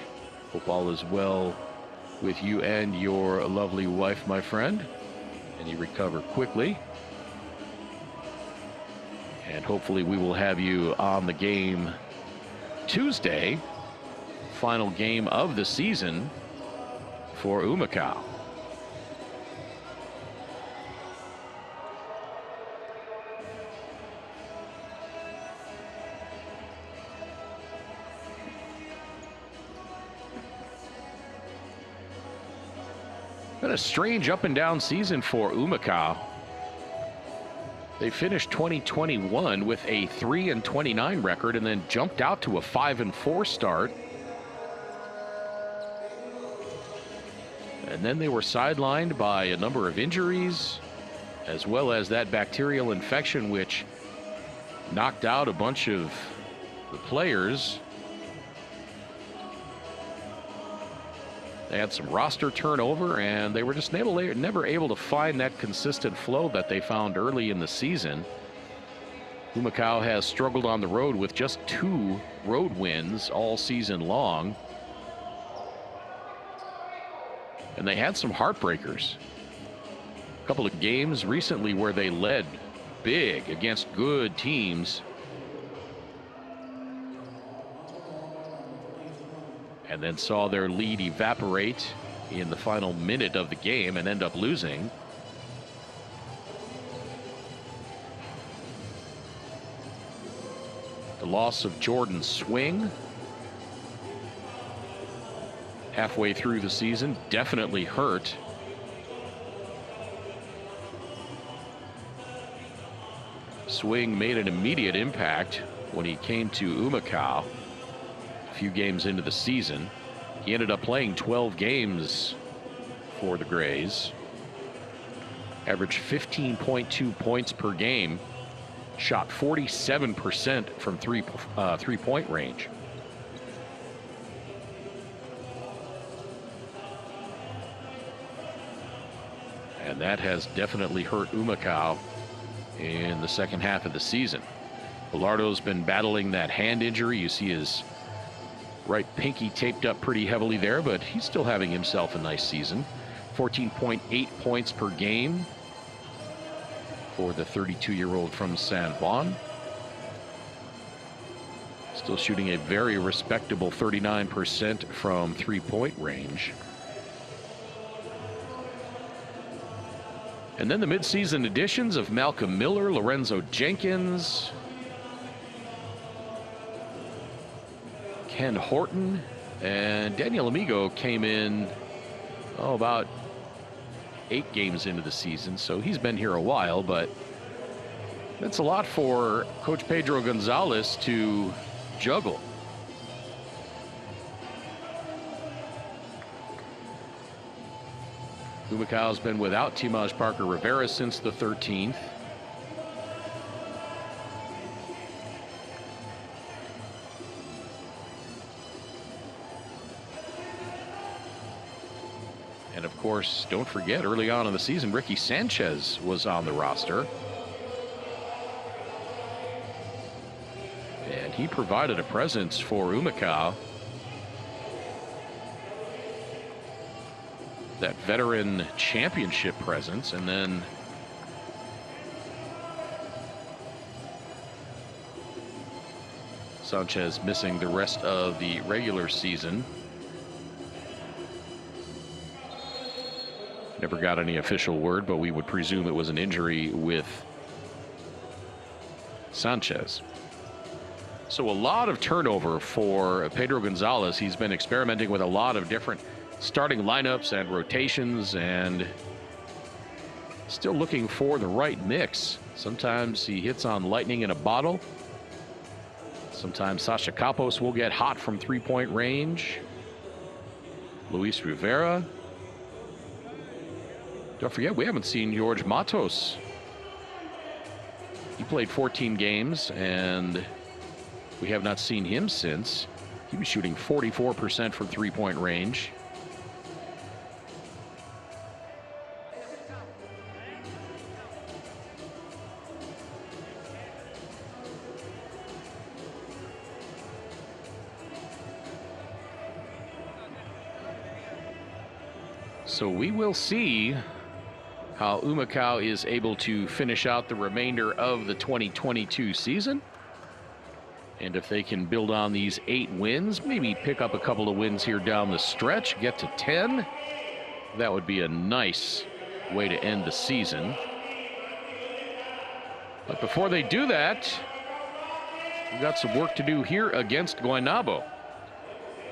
Hope all is well with you and your lovely wife, my friend, and you recover quickly. And hopefully we will have you on the game Tuesday, final game of the season for Humacao. Been a strange up and down season for Humacao. They finished 2021 with a 3-29 record and then jumped out to a 5-4 start. And then they were sidelined by a number of injuries, as well as that bacterial infection which knocked out a bunch of the players. They had some roster turnover, and they were just never able to find that consistent flow that they found early in the season. Humacao has struggled on the road with just 2 road wins all season long. And they had some heartbreakers. A couple of games recently where they led big against good teams, and then saw their lead evaporate in the final minute of the game and end up losing. The loss of Jordan Swing halfway through the season definitely hurt. Swing made an immediate impact when he came to Humacao. Few games into the season, he ended up playing 12 games for the Grays, averaged 15.2 points per game, shot 47% from three-point range. And that has definitely hurt Humacao in the second half of the season. Bilardo's been battling that hand injury. You see his right pinky taped up pretty heavily there, but he's still having himself a nice season. 14.8 points per game for the 32-year-old from San Juan. Still shooting a very respectable 39% from three-point range. And then the midseason additions of Malcolm Miller, Lorenzo Jenkins, Ken Horton, and Daniel Amigo came in about 8 games into the season, so he's been here a while, but that's a lot for Coach Pedro Gonzalez to juggle. Humacao's been without Timaj Parker Rivera since the 13th. And of course, don't forget, early on in the season, Ricky Sanchez was on the roster. And he provided a presence for Humacao. That veteran championship presence, and then Sanchez missing the rest of the regular season. Never got any official word, but we would presume it was an injury with Sanchez. So a lot of turnover for Pedro Gonzalez. He's been experimenting with a lot of different starting lineups and rotations, and still looking for the right mix. Sometimes he hits on lightning in a bottle. Sometimes Sasha Campos will get hot from three-point range. Luis Rivera. Don't forget, we haven't seen George Matos. He played 14 games, and we have not seen him since. He was shooting 44% from three-point range. So we will see how Humacao is able to finish out the remainder of the 2022 season. And if they can build on these 8 wins, maybe pick up a couple of wins here down the stretch, get to 10, that would be a nice way to end the season. But before they do that, we've got some work to do here against Guaynabo.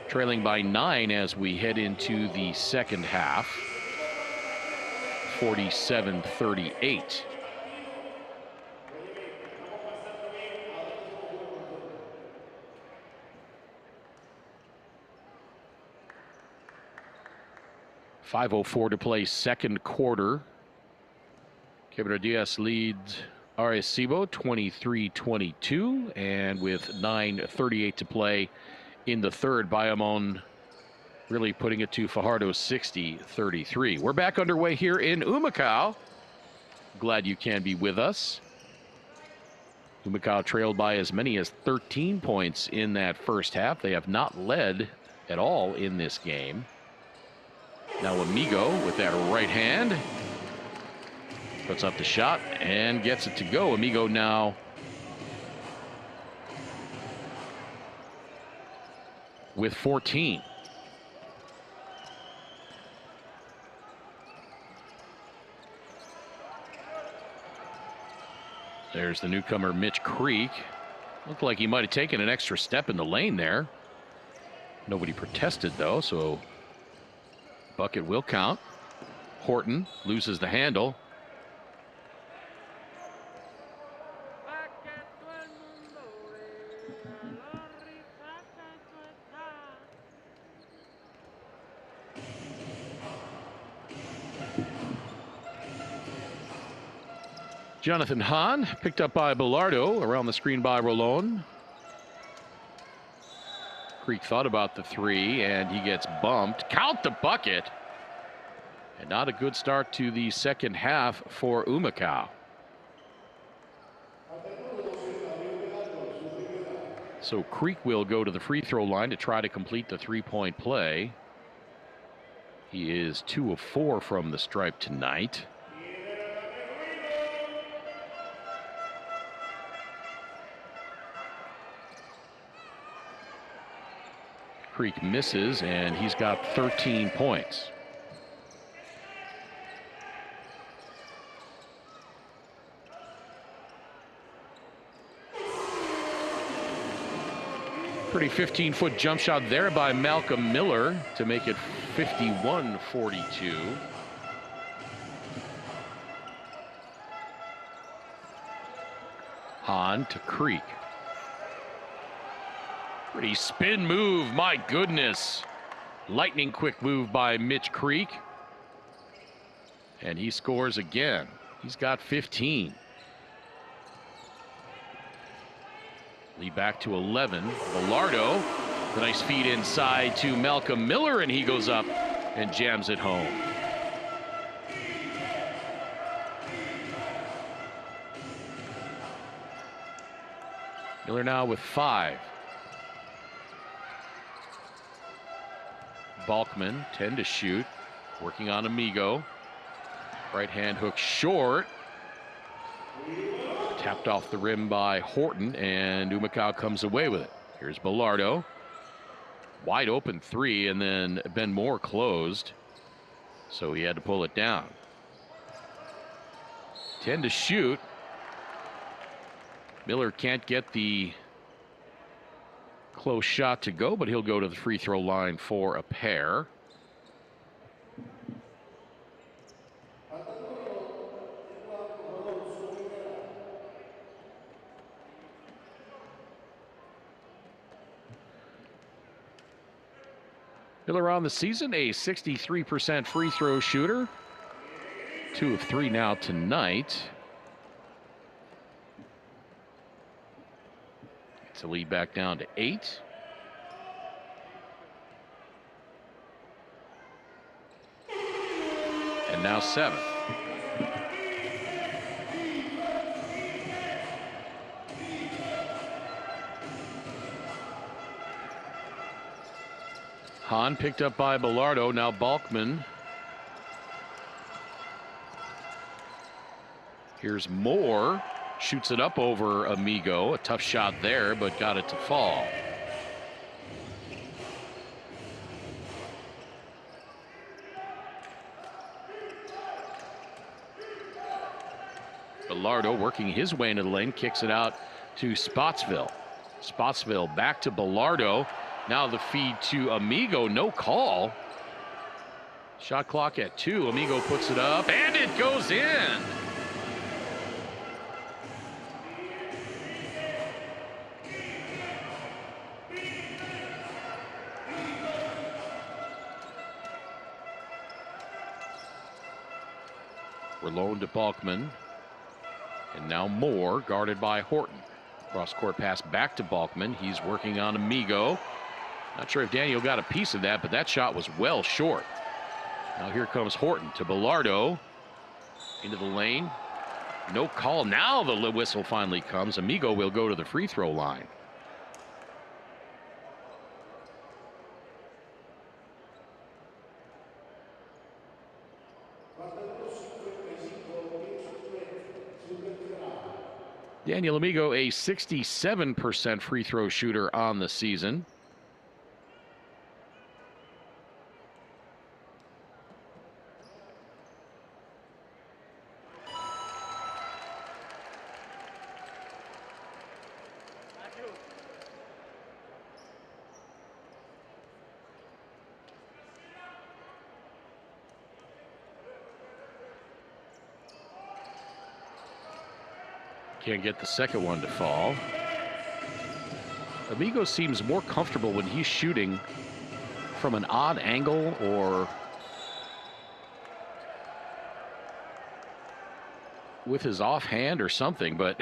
Trailing by 9 as we head into the second half. 47-38. .504 to play second quarter. Quebradillas leads Arecibo 23-22, and with 9:38 to play in the third, Bayamon really putting it to Fajardo 60-33. We're back underway here in Humacao. Glad you can be with us. Humacao trailed by as many as 13 points in that first half. They have not led at all in this game. Now Amigo with that right hand puts up the shot and gets it to go. Amigo now with 14. There's the newcomer Mitch Creek. Looked like he might have taken an extra step in the lane there. Nobody protested though, so bucket will count. Horton loses the handle. Jonathan Hahn picked up by Bilardo, around the screen by Rolón. Creek thought about the three, and he gets bumped. Count the bucket! And not a good start to the second half for Humacao. So Creek will go to the free throw line to try to complete the three-point play. He is 2 of 4 from the stripe tonight. Creek misses, and he's got 13 points. Pretty 15-foot jump shot there by Malcolm Miller to make it 51-42. Hahn to Creek. Pretty spin move, my goodness. Lightning quick move by Mitch Creek. And he scores again. He's got 15. Lead back to 11. Bilardo, the nice feed inside to Malcolm Miller, and he goes up and jams it home. Miller now with 5. Balkman, 10 to shoot, working on Amigo. Right hand hook short. Tapped off the rim by Horton, and Humacao comes away with it. Here's Bilardo. Wide open three, and then Ben Moore closed, so he had to pull it down. 10 to shoot. Miller can't get the close shot to go, but he'll go to the free throw line for a pair. Miller on the season, a 63% free throw shooter. 2 of 3 now tonight. It's a lead back down to 8. And now 7. Hahn picked up by Bilardo. Now Balkman. Here's Moore. Shoots it up over Amigo. A tough shot there, but got it to fall. Bilardo working his way into the lane. Kicks it out to Spotsville. Spotsville back to Bilardo. Now the feed to Amigo, no call. Shot clock at 2. Amigo puts it up, and it goes in. We're loaned to Balkman. And now Moore, guarded by Horton. Cross-court pass back to Balkman. He's working on Amigo. Not sure if Daniel got a piece of that, but that shot was well short. Now here comes Horton to Bilardo. Into the lane. No call. Now the whistle finally comes. Amigo will go to the free throw line. Daniel Amigo, a 67% free throw shooter on the season. Can't get the second one to fall. Amigo seems more comfortable when he's shooting from an odd angle or with his offhand or something, but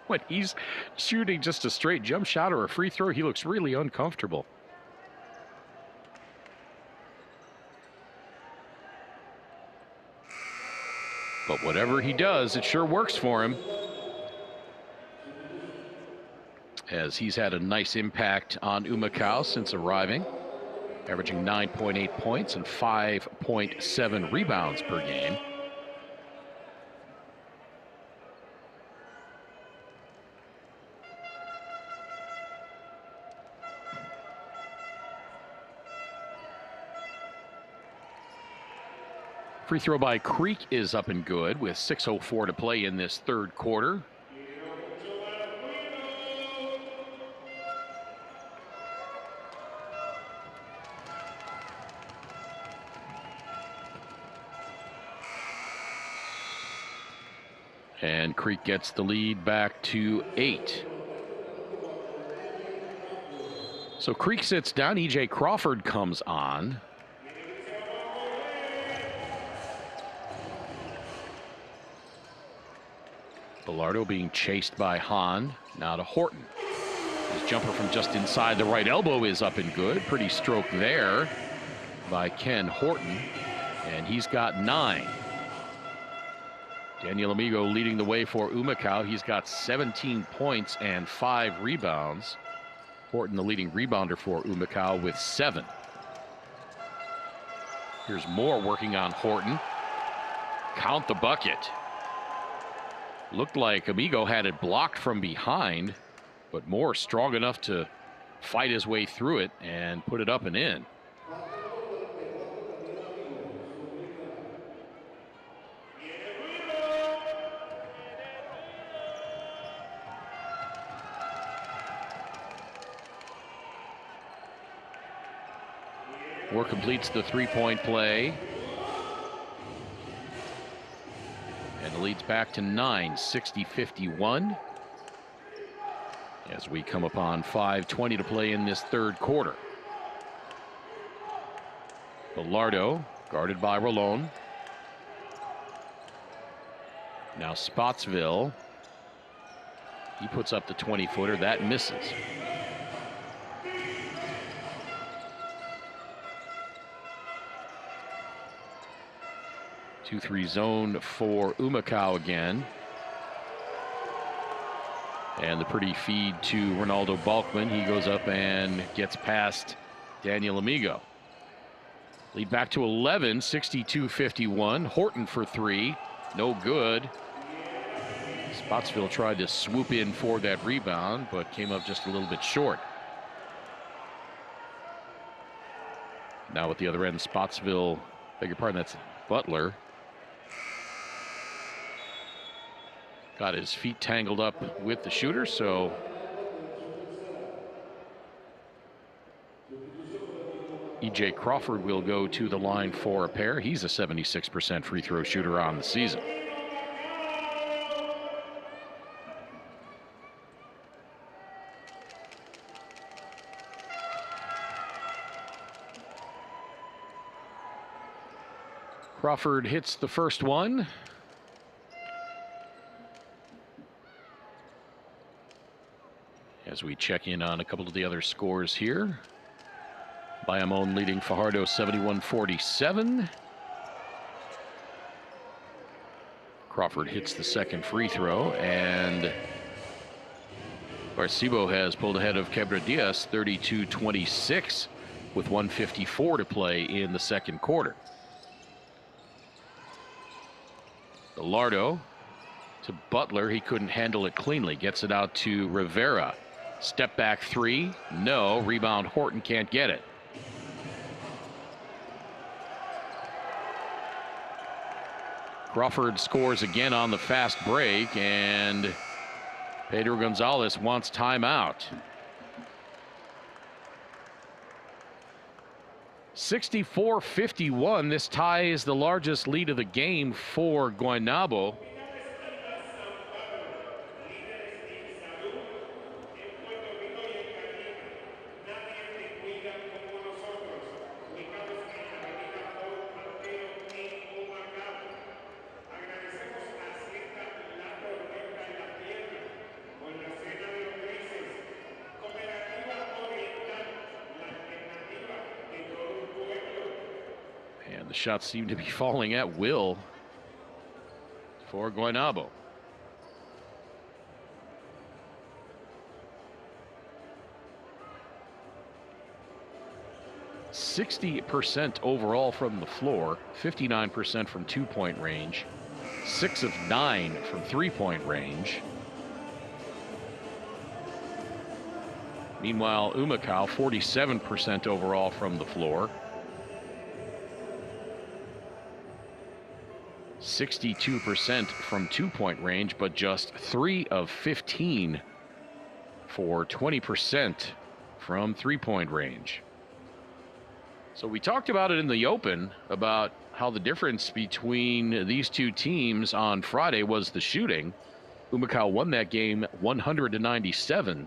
when he's shooting just a straight jump shot or a free throw, he looks really uncomfortable. But whatever he does, it sure works for him, as he's had a nice impact on Humacao since arriving, averaging 9.8 points and 5.7 rebounds per game. Free throw by Creek is up and good with 6:04 to play in this third quarter. And Creek gets the lead back to 8. So Creek sits down. E.J. Crawford comes on. Bilardo being chased by Hahn. Now to Horton. His jumper from just inside the right elbow is up and good. Pretty stroke there by Ken Horton. And he's got 9. Daniel Amigo leading the way for Humacao. He's got 17 points and 5 rebounds. Horton, the leading rebounder for Humacao, with 7. Here's Moore working on Horton. Count the bucket. Looked like Amigo had it blocked from behind, but Moore strong enough to fight his way through it and put it up and in. Moore completes the three-point play. And the lead's back to 9, 60-51. As we come upon 5:20 to play in this third quarter. Bilardo, guarded by Rolón. Now Spotsville, he puts up the 20-footer. That misses. Two-three zone for Humacao again. And the pretty feed to Ronaldo Balkman. He goes up and gets past Daniel Amigo. Lead back to 11, 62-51. Horton for three. No good. Spotsville tried to swoop in for that rebound, but came up just a little bit short. Now at the other end, Spotsville, beg your pardon, that's Butler. Got his feet tangled up with the shooter, so E.J. Crawford will go to the line for a pair. He's a 76% free throw shooter on the season. Crawford hits the first one. As we check in on a couple of the other scores here. Bayamon leading Fajardo 71-47. Crawford hits the second free throw, and Arcibo has pulled ahead of Quebradillas 32-26 with 1:54 to play in the second quarter. Gallardo to Butler. He couldn't handle it cleanly. Gets it out to Rivera. Step back three. No. Rebound. Horton can't get it. Crawford scores again on the fast break, and Pedro Gonzalez wants timeout. 64-51. This ties the largest lead of the game for Guaynabo. And the shots seem to be falling at will for Guaynabo. %60 overall from the floor, 59% from two-point range, 6 of 9 from three-point range. Meanwhile, Humacao, 47% overall from the floor, 62% from two-point range, but just 3 of 15 for 20% from three-point range. So we talked about it in the open about how the difference between these two teams on Friday was the shooting. Humacao won that game 100-97.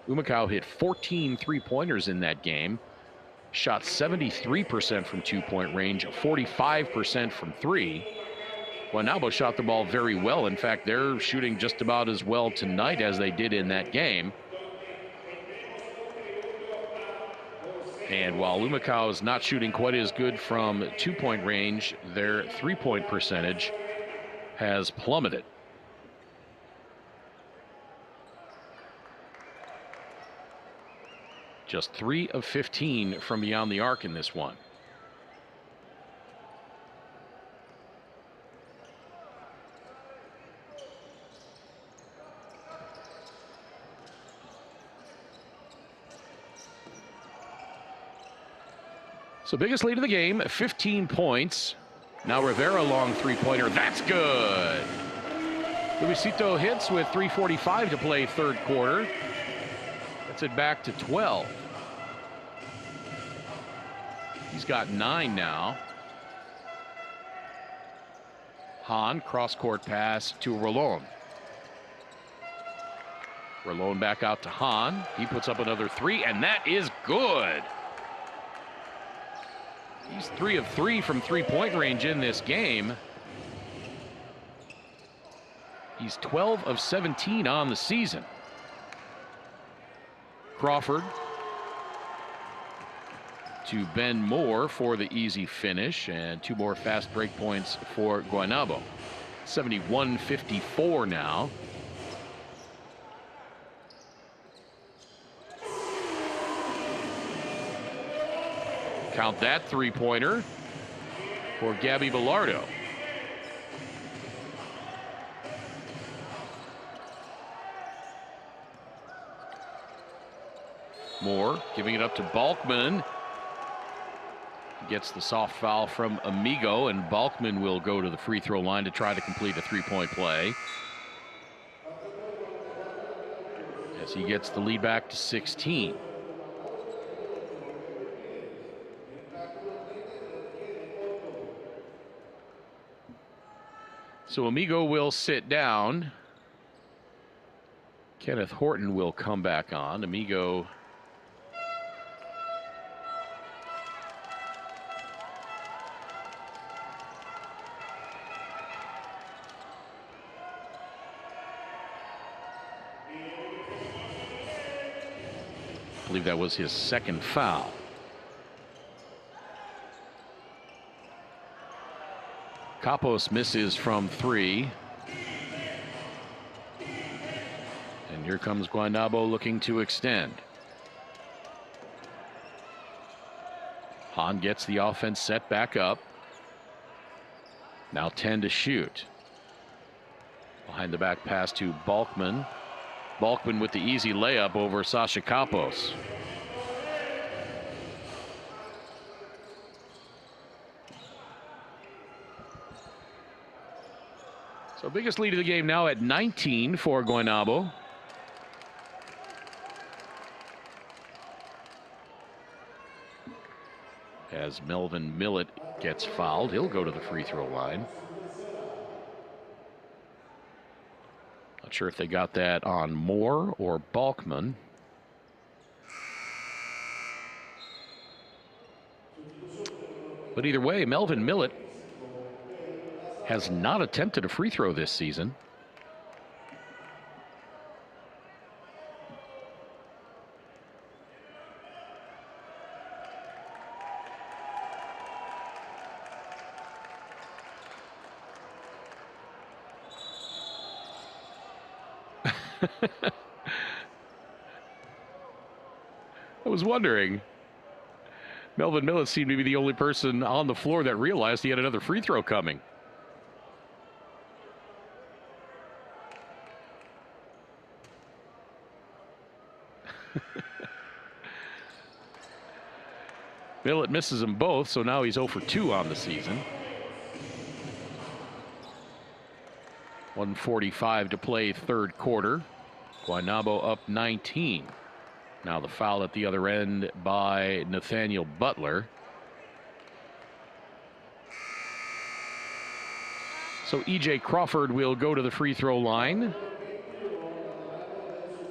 Humacao hit 14 three-pointers in that game, shot 73% from two-point range, 45% from three. Guaynabo shot the ball very well. In fact, they're shooting just about as well tonight as they did in that game. And while Humacao is not shooting quite as good from two-point range, their three-point percentage has plummeted. Just 3 of 15 from beyond the arc in this one. So biggest lead of the game, 15 points. Now Rivera long three-pointer. That's good. Luisito hits with 3:45 to play third quarter. Gets it back to 12. He's got 9 now. Hahn, cross-court pass to Rolón. Rolón back out to Hahn. He puts up another 3, and that is good. He's 3 of 3 from three-point range in this game. He's 12 of 17 on the season. Crawford to Ben Moore for the easy finish, and 2 more fast break points for Guaynabo. 71-54 now. Count that 3-pointer for Gabby Bilardo. Moore giving it up to Balkman. Gets the soft foul from Amigo, and Balkman will go to the free throw line to try to complete a 3-point play, as he gets the lead back to 16. So Amigo will sit down. Kenneth Horton will come back on. Amigo I believe that was his second foul. Capos misses from 3. And here comes Guaynabo looking to extend. Hahn gets the offense set back up. Now 10 to shoot. Behind the back pass to Balkman. Balkman with the easy layup over Sasha Capos. So biggest lead of the game now at 19 for Guaynabo. As Melvin Millett gets fouled, he'll go to the free throw line. Not sure if they got that on Moore or Balkman. But either way, Melvin Millett has not attempted a free throw this season. I was wondering. Melvin Millett seemed to be the only person on the floor that realized he had another free throw coming. Millett misses them both, so now he's 0 for 2 on the season. 1:45 to play third quarter. Guaynabo up 19. Now the foul at the other end by Nathaniel Butler. So E.J. Crawford will go to the free throw line.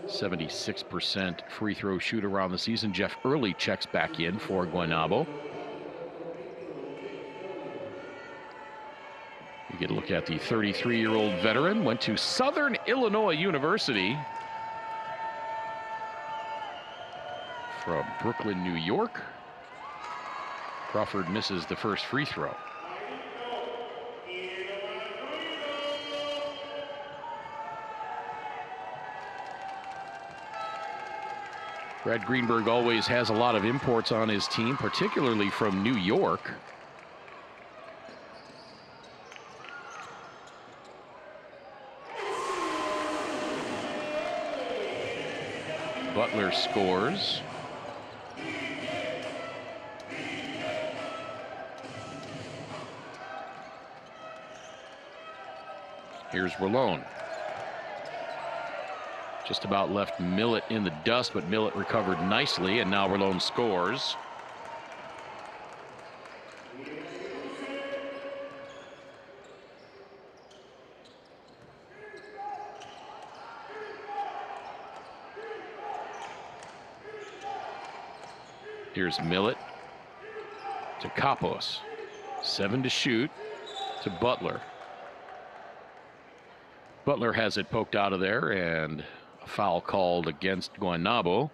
76% free throw shooter on the season. Jeff Early checks back in for Guaynabo. You get a look at the 33-year-old veteran. Went to Southern Illinois University from Brooklyn, New York. Crawford misses the first free throw. Brad Greenberg always has a lot of imports on his team, particularly from New York. Butler scores. Here's Rolone. Just about left Millett in the dust, but Millett recovered nicely, and now Rolone scores. Here's Millett to Capos. 7 to shoot to Butler. Butler has it poked out of there, and a foul called against Guaynabo.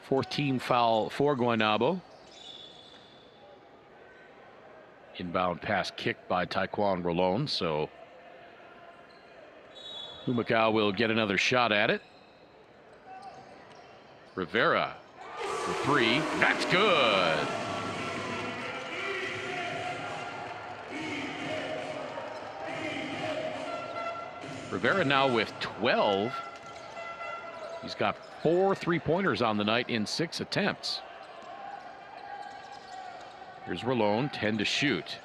Fourth team foul for Guaynabo. Inbound pass kicked by Taekwon Rolon, so Humacao will get another shot at it. Rivera for three. That's good. Rivera now with 12. He's got 4 3-pointers on the night in 6 attempts. Here's Rolon, 10 to shoot.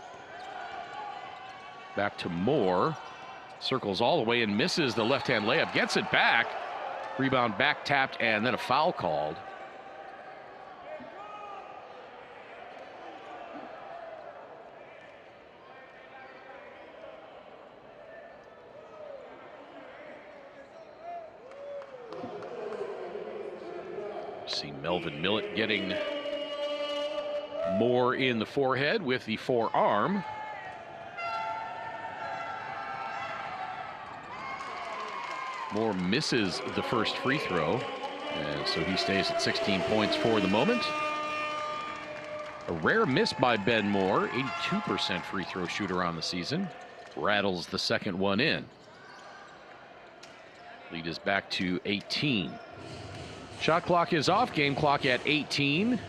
Back to Moore. Circles all the way and misses the left-hand layup. Gets it back. Rebound back tapped, and then a foul called. See Melvin Millett getting Moore in the forehead with the forearm. Moore misses the first free throw, and so he stays at 16 points for the moment. A rare miss by Ben Moore, 82% free throw shooter on the season. Rattles the second one in. Lead is back to 18. Shot clock is off, game clock at 18.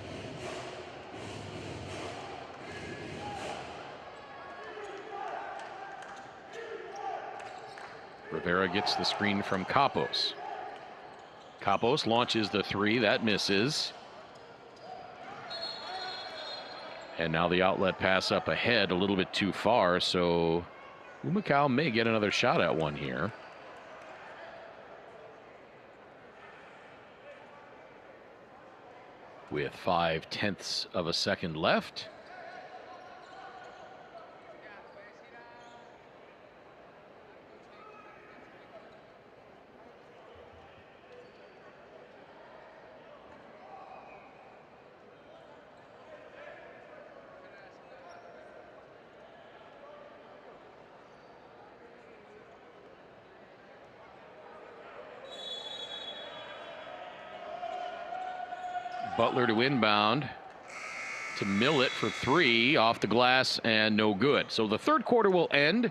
Rivera gets the screen from Capos. Capos launches the three, that misses. And now the outlet pass up ahead, a little bit too far, so Humacao may get another shot at one here. With 0.5 of a second left. Butler to inbound to Millett for three, off the glass and no good. So the third quarter will end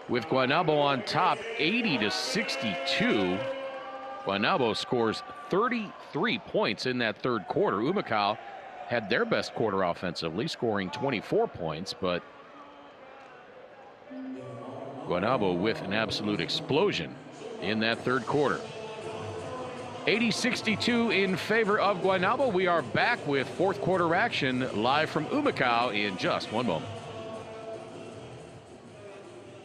with Guaynabo on top, 80-62. Guaynabo scores 33 points in that third quarter. Humacao had their best quarter offensively, scoring 24 points, but Guaynabo with an absolute explosion in that third quarter. 80-62 in favor of Guaynabo. We are back with fourth quarter action live from Humacao in just one moment.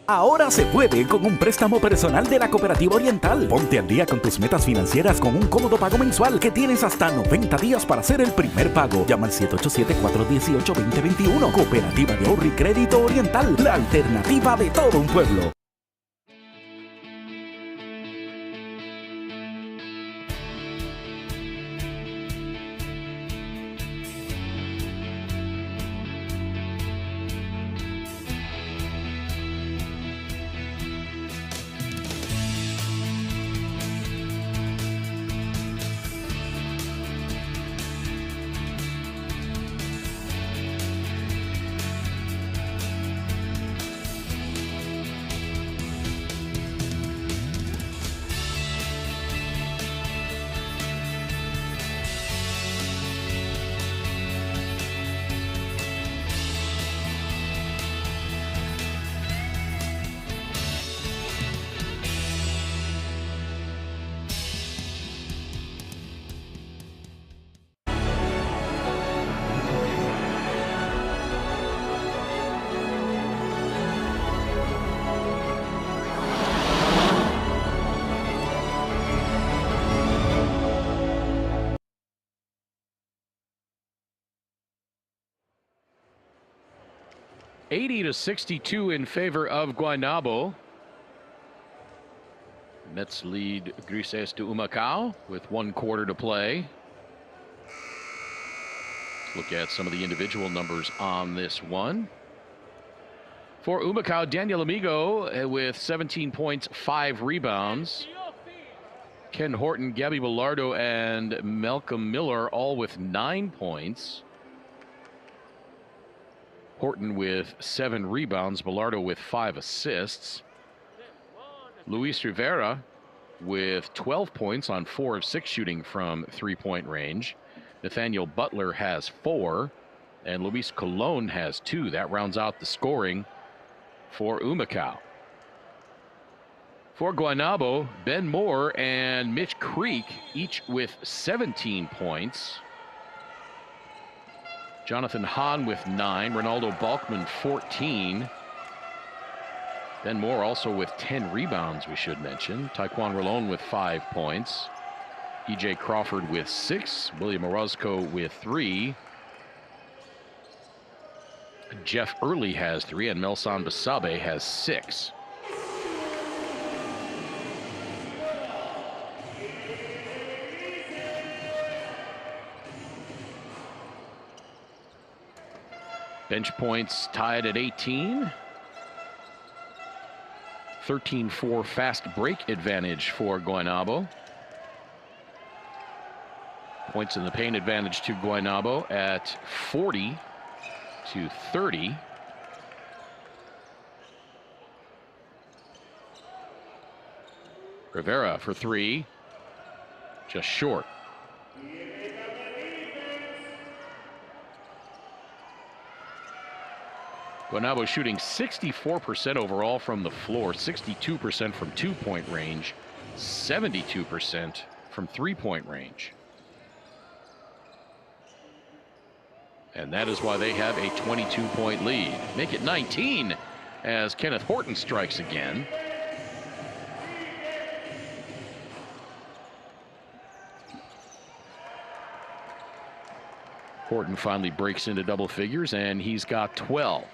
Ahora se puede con un préstamo personal de la Cooperativa Oriental. Ponte al día con tus metas financieras con un cómodo pago mensual que tienes hasta 90 días para hacer el primer pago. Llama al 787-418-2021. Cooperativa de Ahorro y Crédito Oriental, la alternativa de todo un pueblo. 80-62 in favor of Guaynabo. Mets lead Grises de Humacao with 1 quarter to play. Let's look at some of the individual numbers on this one. For Humacao, Daniel Amigo with 17 points, 5 rebounds. Ken Horton, Gabby Bilardo, and Malcolm Miller all with 9 points. Horton with 7 rebounds, Bilardo with 5 assists. Luis Rivera with 12 points on 4 of 6 shooting from three-point range. Nathaniel Butler has 4, and Luis Colon has 2. That rounds out the scoring for Humacao. For Guaynabo, Ben Moore and Mitch Creek, each with 17 points. Jonathan Hahn with 9, Ronaldo Balkman 14. Ben Moore also with 10 rebounds, we should mention. Taekwon Rolon with 5 points. E.J. Crawford with 6. William Orozco with 3. Jeff Early has 3, and Melson Basabe has 6. Bench points tied at 18. 13-4 fast break advantage for Guaynabo. Points in the paint advantage to Guaynabo at 40-30. Rivera for 3, just short. Guaynabo shooting 64% overall from the floor, 62% from two-point range, 72% from three-point range. And that is why they have a 22-point lead. Make it 19 as Kenneth Horton strikes again. Horton finally breaks into double figures, and he's got 12.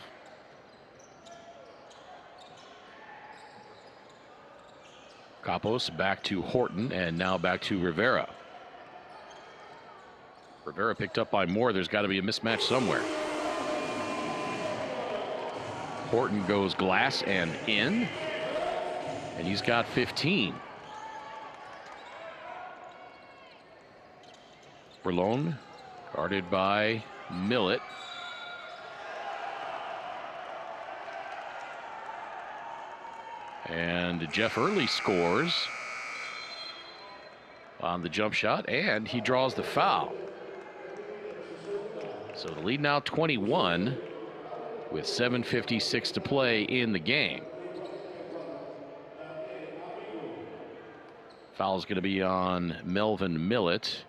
Capos back to Horton, and now back to Rivera. Rivera picked up by Moore. There's got to be a mismatch somewhere. Horton goes glass and in, and he's got 15. Berlone guarded by Millett. And Jeff Early scores on the jump shot, and he draws the foul. So the lead now 21 with 7:56 to play in the game. Foul is going to be on Melvin Millett.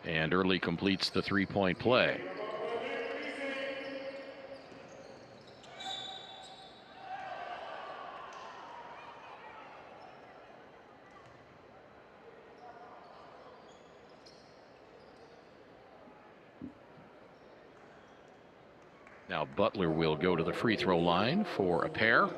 And Early completes the three-point play. Now Butler will go to the free throw line for a pair.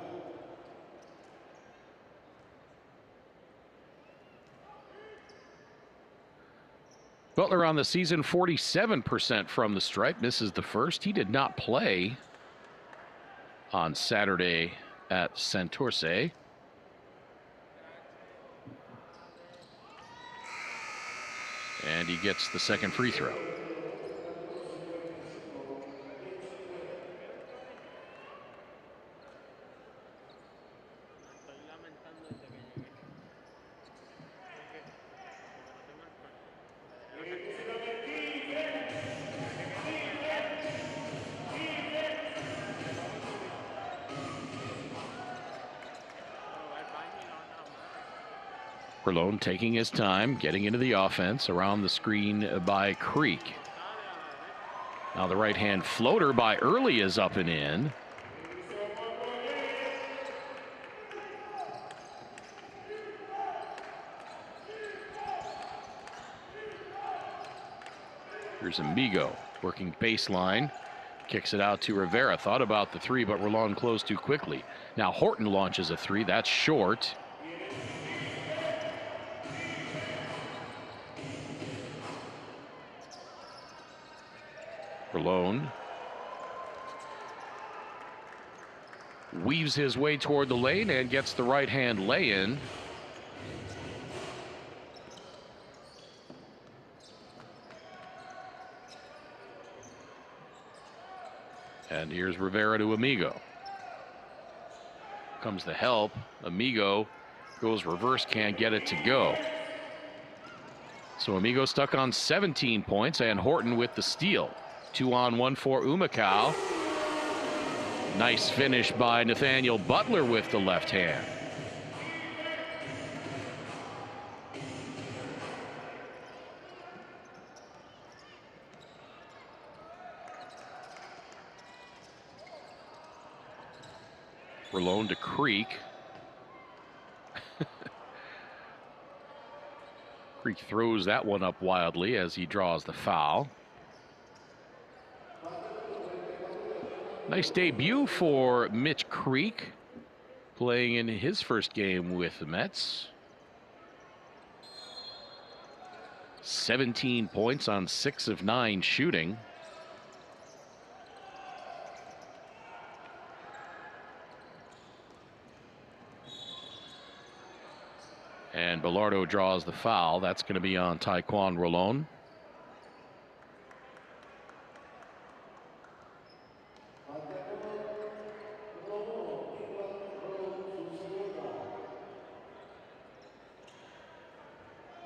Butler on the season, 47% from the stripe, misses the first. He did not play on Saturday at Santurce. And he gets the second free throw. Berlone taking his time, getting into the offense around the screen by Creek. Now the right-hand floater by Early is up and in. Here's Amigo working baseline. Kicks it out to Rivera. Thought about the three, but Rolon closed too quickly. Now Horton launches a three. That's short. Rolon weaves his way toward the lane and gets the right-hand lay-in. And here's Rivera to Amigo. Comes the help. Amigo goes reverse, can't get it to go. So Amigo stuck on 17 points, and Horton with the steal. 2-on-1 for Humacao. Nice finish by Nathaniel Butler with the left hand. Rolon to Creek. Creek throws that one up wildly as he draws the foul. Nice debut for Mitch Creek, playing in his first game with the Mets. 17 points on 6 of 9 shooting. And Bilardo draws the foul. That's going to be on Taekwon Rolon.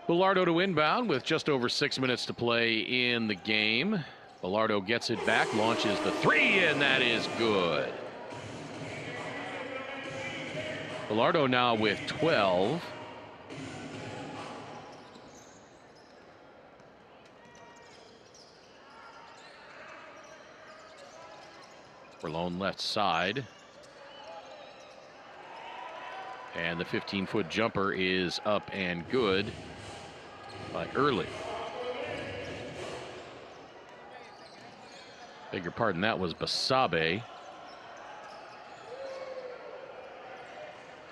Bilardo to inbound with just over 6 minutes to play in the game. Bilardo gets it back, launches the three, and that is good. Bilardo now with 12. Rolon left side. And the 15-foot jumper is up and good by Early. Beg your pardon, that was Basabe.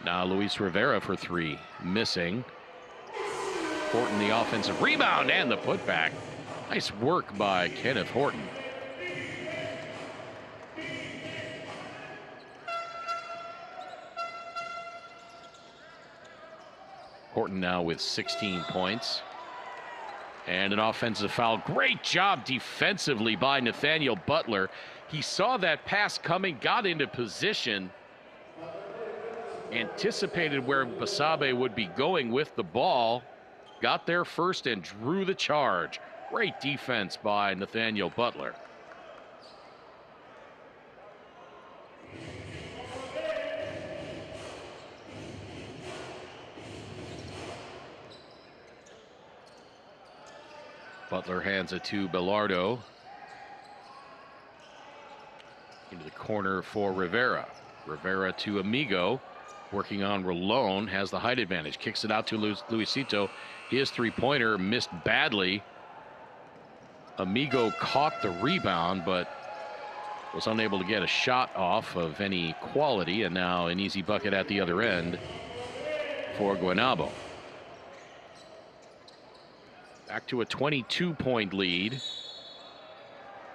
Now Luis Rivera for three, missing. Horton the offensive rebound and the putback. Nice work by Kenneth Horton. Horton now with 16 points. And an offensive foul. Great job defensively by Nathaniel Butler. He saw that pass coming, got into position, anticipated where Basabe would be going with the ball, got there first and drew the charge. Great defense by Nathaniel Butler. Butler hands it to Bilardo. Into the corner for Rivera. Rivera to Amigo. Working on Rolon. Has the height advantage. Kicks it out to Luisito. His three-pointer missed badly. Amigo caught the rebound, but was unable to get a shot off of any quality. And now an easy bucket at the other end for Guaynabo. Back to a 22-point lead.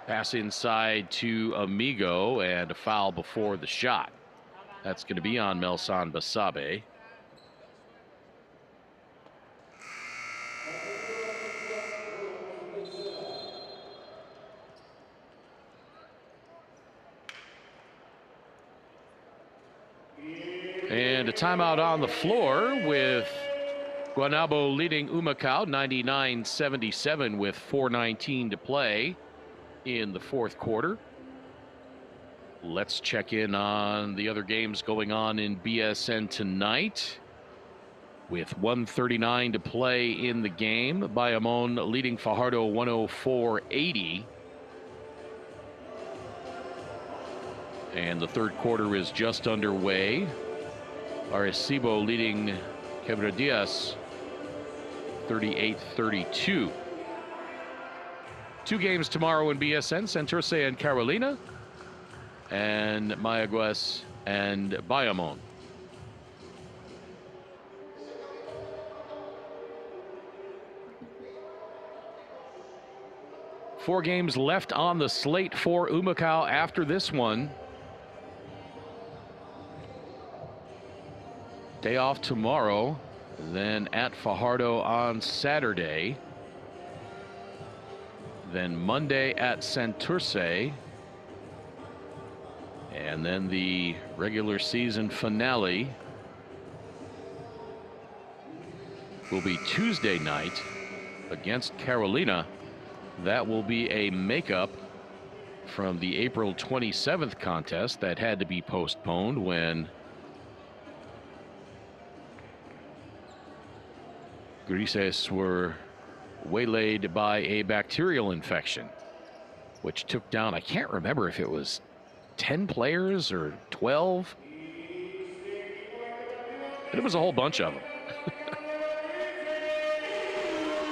Pass inside to Amigo and a foul before the shot. That's going to be on Melson Basabe. And a timeout on the floor with Guaynabo leading Humacao 99-77 with 4:19 to play in the fourth quarter. Let's check in on the other games going on in BSN tonight. With 1:39 to play in the game, Bayamon leading Fajardo 104-80. And the third quarter is just underway. Arecibo leading Quebradillas 38-32. 2 games tomorrow in BSN, Santurce and Carolina, and Mayaguez and Bayamon. Four games left on the slate for Humacao after this one. Day off tomorrow, then at Fajardo on Saturday. Then Monday at Santurce. And then the regular season finale will be Tuesday night against Carolina. That will be a makeup from the April 27th contest that had to be postponed when Grises were waylaid by a bacterial infection, which took down, I can't remember if it was 10 players or 12. But it was a whole bunch of them.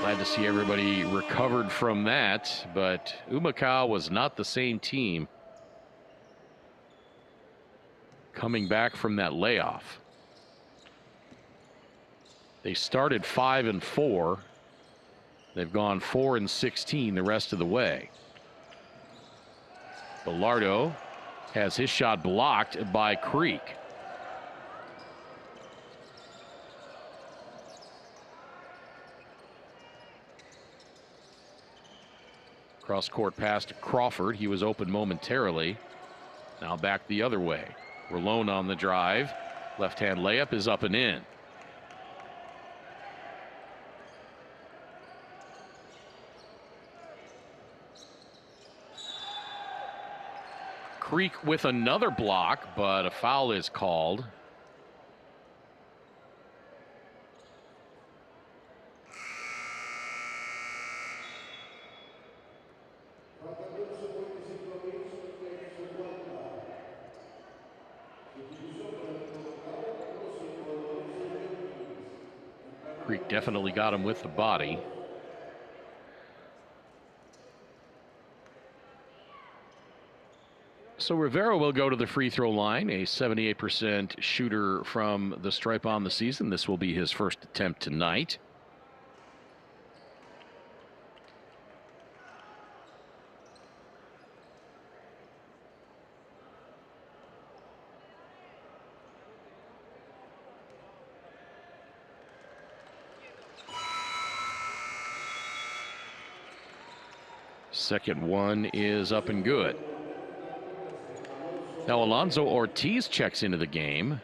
Glad to see everybody recovered from that, but Humacao was not the same team coming back from that layoff. They started 5-4. They've gone 4-16 the rest of the way. Bilardo has his shot blocked by Creek. Cross court pass to Crawford. He was open momentarily. Now back the other way. Rolone on the drive. Left-hand layup is up and in. Creek with another block, but a foul is called. Creek definitely got him with the body. So Rivera will go to the free throw line, a 78% shooter from the stripe on the season. This will be his first attempt tonight. Second one is up and good. Now Alonzo Ortiz checks into the game.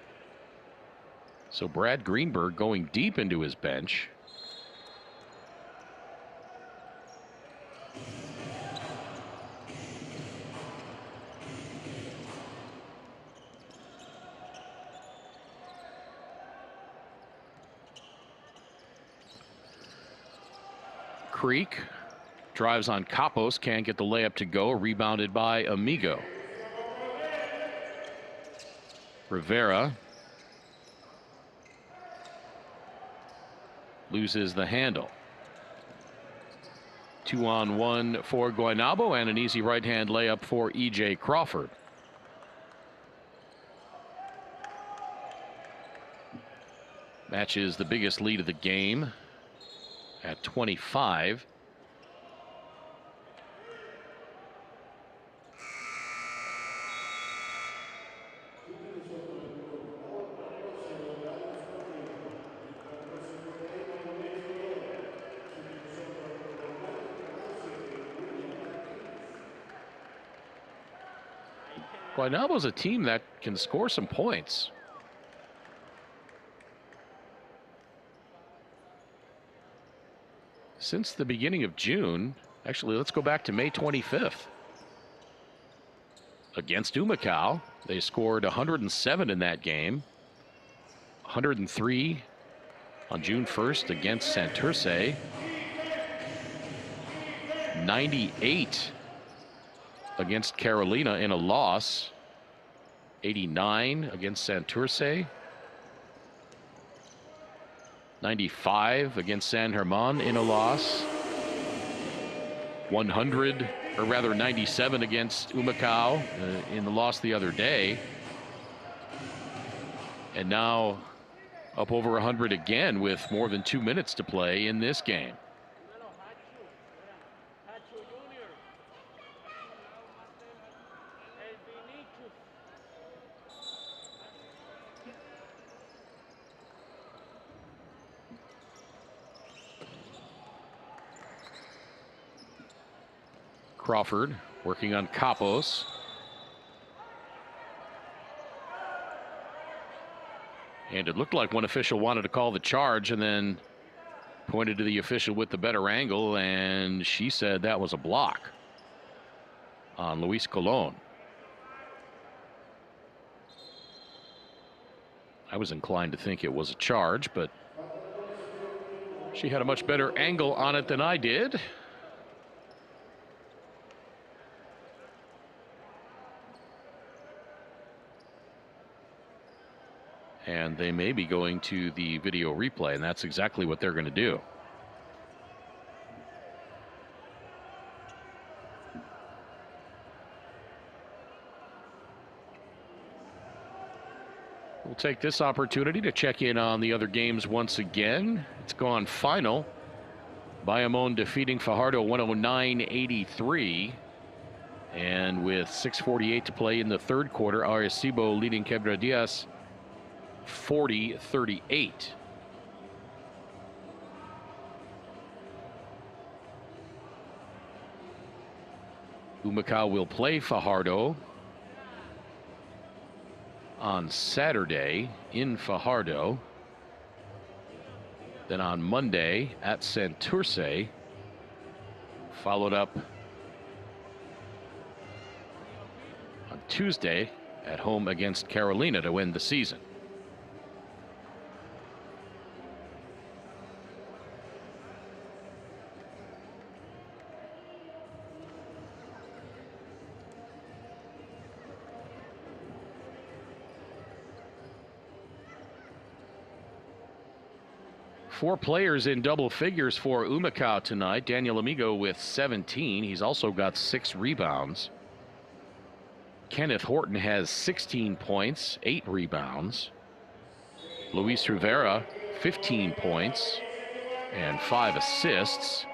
So Brad Greenberg going deep into his bench. Creek drives on Capos, can't get the layup to go, rebounded by Amigo. Rivera loses the handle. 2-on-1 for Guaynabo and an easy right-hand layup for E.J. Crawford. Matches the biggest lead of the game at 25. Guaynabo's a team that can score some points. Since the beginning of June, actually, let's go back to May 25th. Against Humacao, they scored 107 in that game. 103 on June 1st against Santurce. 98 against Carolina in a loss. 89 against Santurce. 95 against San Germán in a loss. 100, or rather 97 against Humacao in the loss the other day. And now up over 100 again with more than 2 minutes to play in this game. Crawford working on Capos. And it looked like one official wanted to call the charge and then pointed to the official with the better angle, and she said that was a block on Luis Colon. I was inclined to think it was a charge, but she had a much better angle on it than I did. And they may be going to the video replay, and that's exactly what they're going to do. We'll take this opportunity to check in on the other games once again. It's gone final. Bayamon defeating Fajardo 109-83. And with 6:48 to play in the third quarter, Arecibo leading Quebradillas 40-38. Humacao will play Fajardo on Saturday in Fajardo. Then on Monday at Santurce, followed up on Tuesday at home against Carolina to end the season. Four players in double figures for Humacao tonight. Daniel Amigo with 17. He's also got 6 rebounds. Kenneth Horton has 16 points, 8 rebounds. Luis Rivera, 15 points and 5 assists.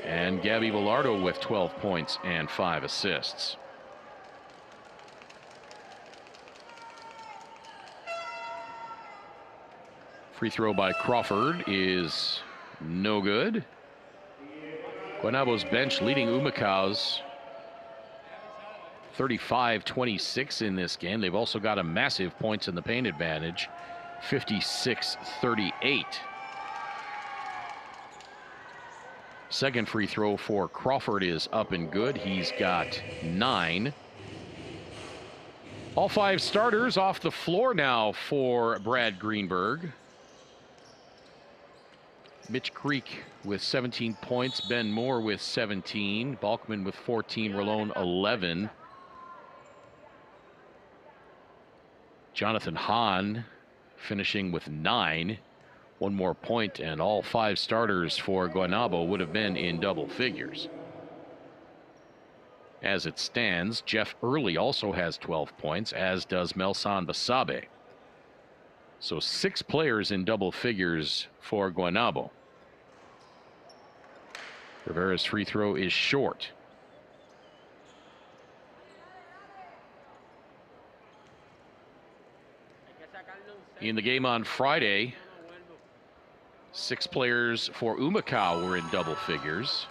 And Gabby Velardo with 12 points and 5 assists. Free throw by Crawford is no good. Guaynabo's bench leading Humacao's 35-26 in this game. They've also got a massive points in the paint advantage, 56-38. Second free throw for Crawford is up and good. He's got 9. All 5 starters off the floor now for Brad Greenberg. Mitch Creek with 17 points, Ben Moore with 17, Balkman with 14, Rolón 11. Jonathan Hahn finishing with 9. One more point, and all 5 starters for Guaynabo would have been in double figures. As it stands, Jeff Early also has 12 points, as does Melson Basabe. So 6 players in double figures for Guaynabo. Rivera's free throw is short. In the game on Friday, 6 players for Humacao were in double figures.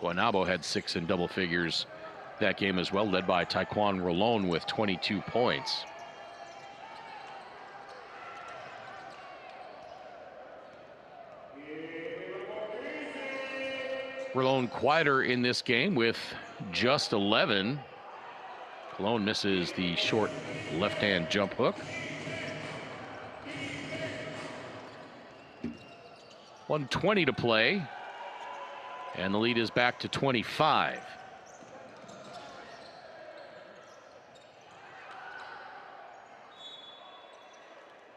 Guaynabo had 6 in double figures that game as well, led by Taekwon Rolón with 22 points. Rolón quieter in this game with just 11. Colon misses the short left-hand jump hook. 1:20 to play. And the lead is back to 25.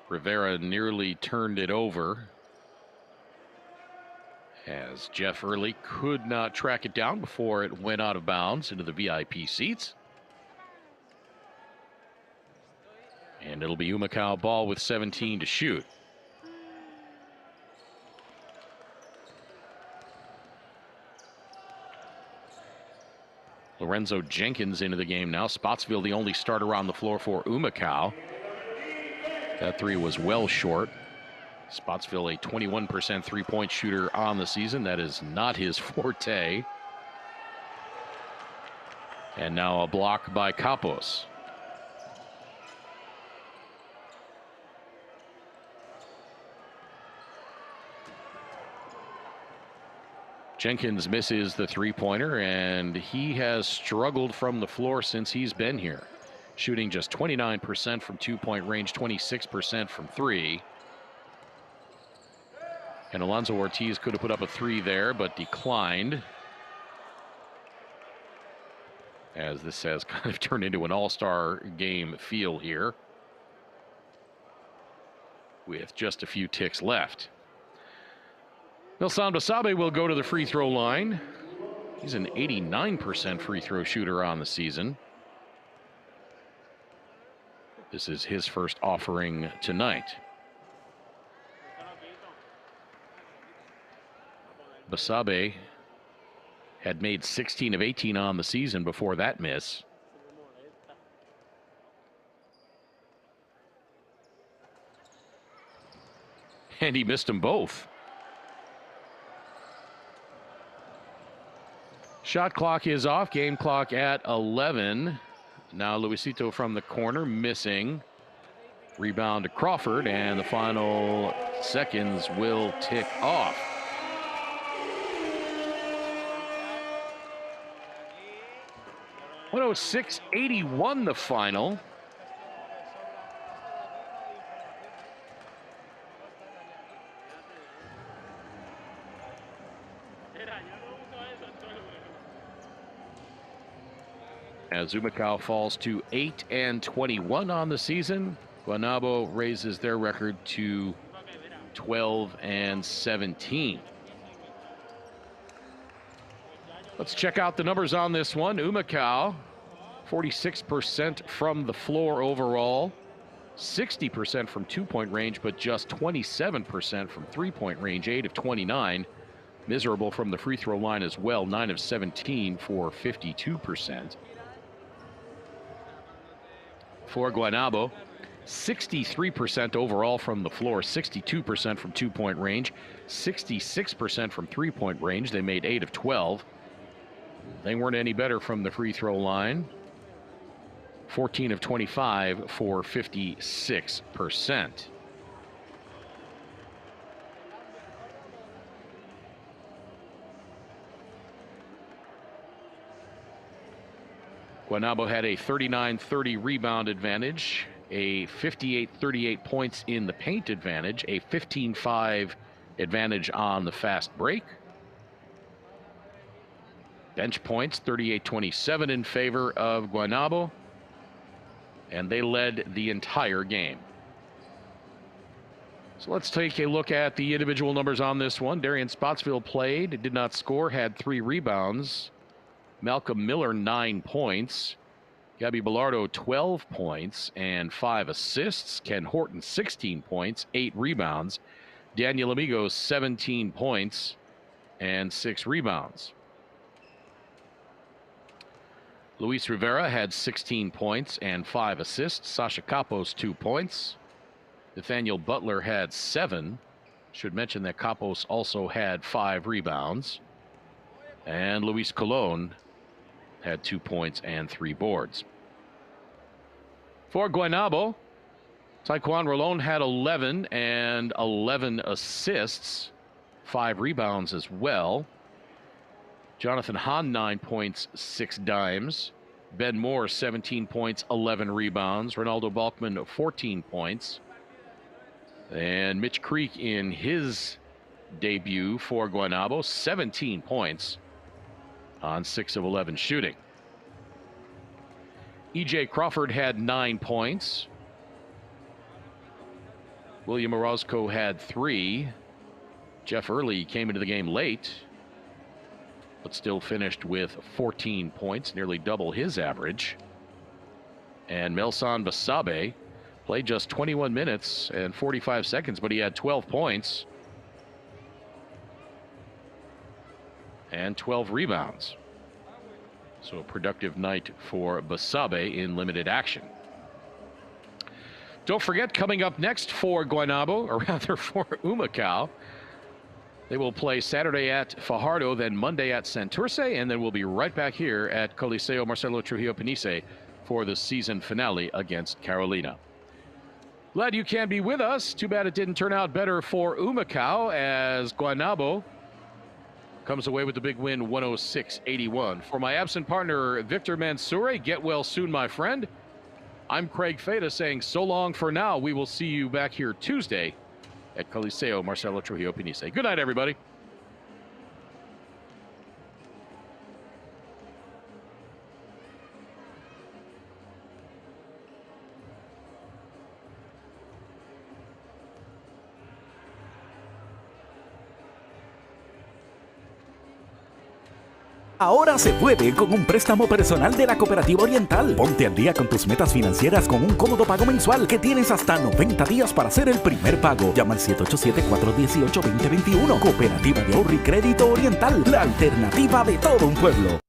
Rivera nearly turned it over, as Jeff Early could not track it down before it went out of bounds into the VIP seats. And it'll be Humacao ball with 17 to shoot. Lorenzo Jenkins into the game now. Spotsville the only starter on the floor for Humacao. That three was well short. Spotsville a 21% three-point shooter on the season. That is not his forte. And now a block by Capos. Jenkins misses the three-pointer, and he has struggled from the floor since he's been here. Shooting just 29% from two-point range, 26% from three. And Alonzo Ortiz could have put up a three there, but declined, as this has kind of turned into an all-star game feel here, with just a few ticks left. Milsan Basabe will go to the free throw line. He's an 89% free throw shooter on the season. This is his first offering tonight. Basabe had made 16 of 18 on the season before that miss. And he missed them both. Shot clock is off. Game clock at 11. Now Luisito from the corner, missing. Rebound to Crawford, and the final seconds will tick off. .106.81 the final. As Humacao falls to 8-21 on the season, Guaynabo raises their record to 12-17. Let's check out the numbers on this one. Humacao, 46% from the floor overall, 60% from two-point range, but just 27% from three-point range, 8 of 29. Miserable from the free throw line as well, 9 of 17 for 52%. For Guaynabo, 63% overall from the floor, 62% from two-point range, 66% from three-point range. They made 8 of 12. They weren't any better from the free throw line. 14 of 25 for 56%. Guaynabo had a 39-30 rebound advantage, a 58-38 points in the paint advantage, a 15-5 advantage on the fast break. Bench points, 38-27 in favor of Guaynabo, and they led the entire game. So let's take a look at the individual numbers on this one. Darian Spotsville played, did not score, had 3 rebounds. Malcolm Miller, 9 points. Gabby Bilardo, 12 points and 5 assists. Ken Horton, 16 points, 8 rebounds. Daniel Amigo, 17 points and 6 rebounds. Luis Rivera had 16 points and 5 assists. Sasha Capos, 2 points. Nathaniel Butler had 7. Should mention that Capos also had 5 rebounds. And Luis Colon had 2 points and 3 boards. For Guaynabo, Taekwon Rolon had 11 and 11 assists, 5 rebounds as well. Jonathan Hahn, 9 points, 6 dimes. Ben Moore, 17 points, 11 rebounds. Ronaldo Balkman, 14 points. And Mitch Creek in his debut for Guaynabo, 17 points on 6 of 11 shooting. E.J. Crawford had 9 points. William Orozco had 3. Jeff Early came into the game late, but still finished with 14 points, nearly double his average. And Melson Basabe played just 21 minutes and 45 seconds, but he had 12 points and 12 rebounds. So a productive night for Basabe in limited action. Don't forget, coming up next for Guaynabo, or rather for Humacao, they will play Saturday at Fajardo, then Monday at Santurce, and then we'll be right back here at Coliseo Marcelo Trujillo Panisse for the season finale against Carolina. Glad you can be with us. Too bad it didn't turn out better for Humacao, as Guaynabo comes away with the big win, 106-81. For my absent partner, Victor Mansoure, get well soon, my friend. I'm Craig Feta saying so long for now. We will see you back here Tuesday at Coliseo Marcelo Trujillo Panisse. Good night, everybody. Ahora se puede con un préstamo personal de la Cooperativa Oriental. Ponte al día con tus metas financieras con un cómodo pago mensual que tienes hasta 90 días para hacer el primer pago. Llama al 787-418-2021. Cooperativa de Ahorro y Crédito Oriental, la alternativa de todo un pueblo.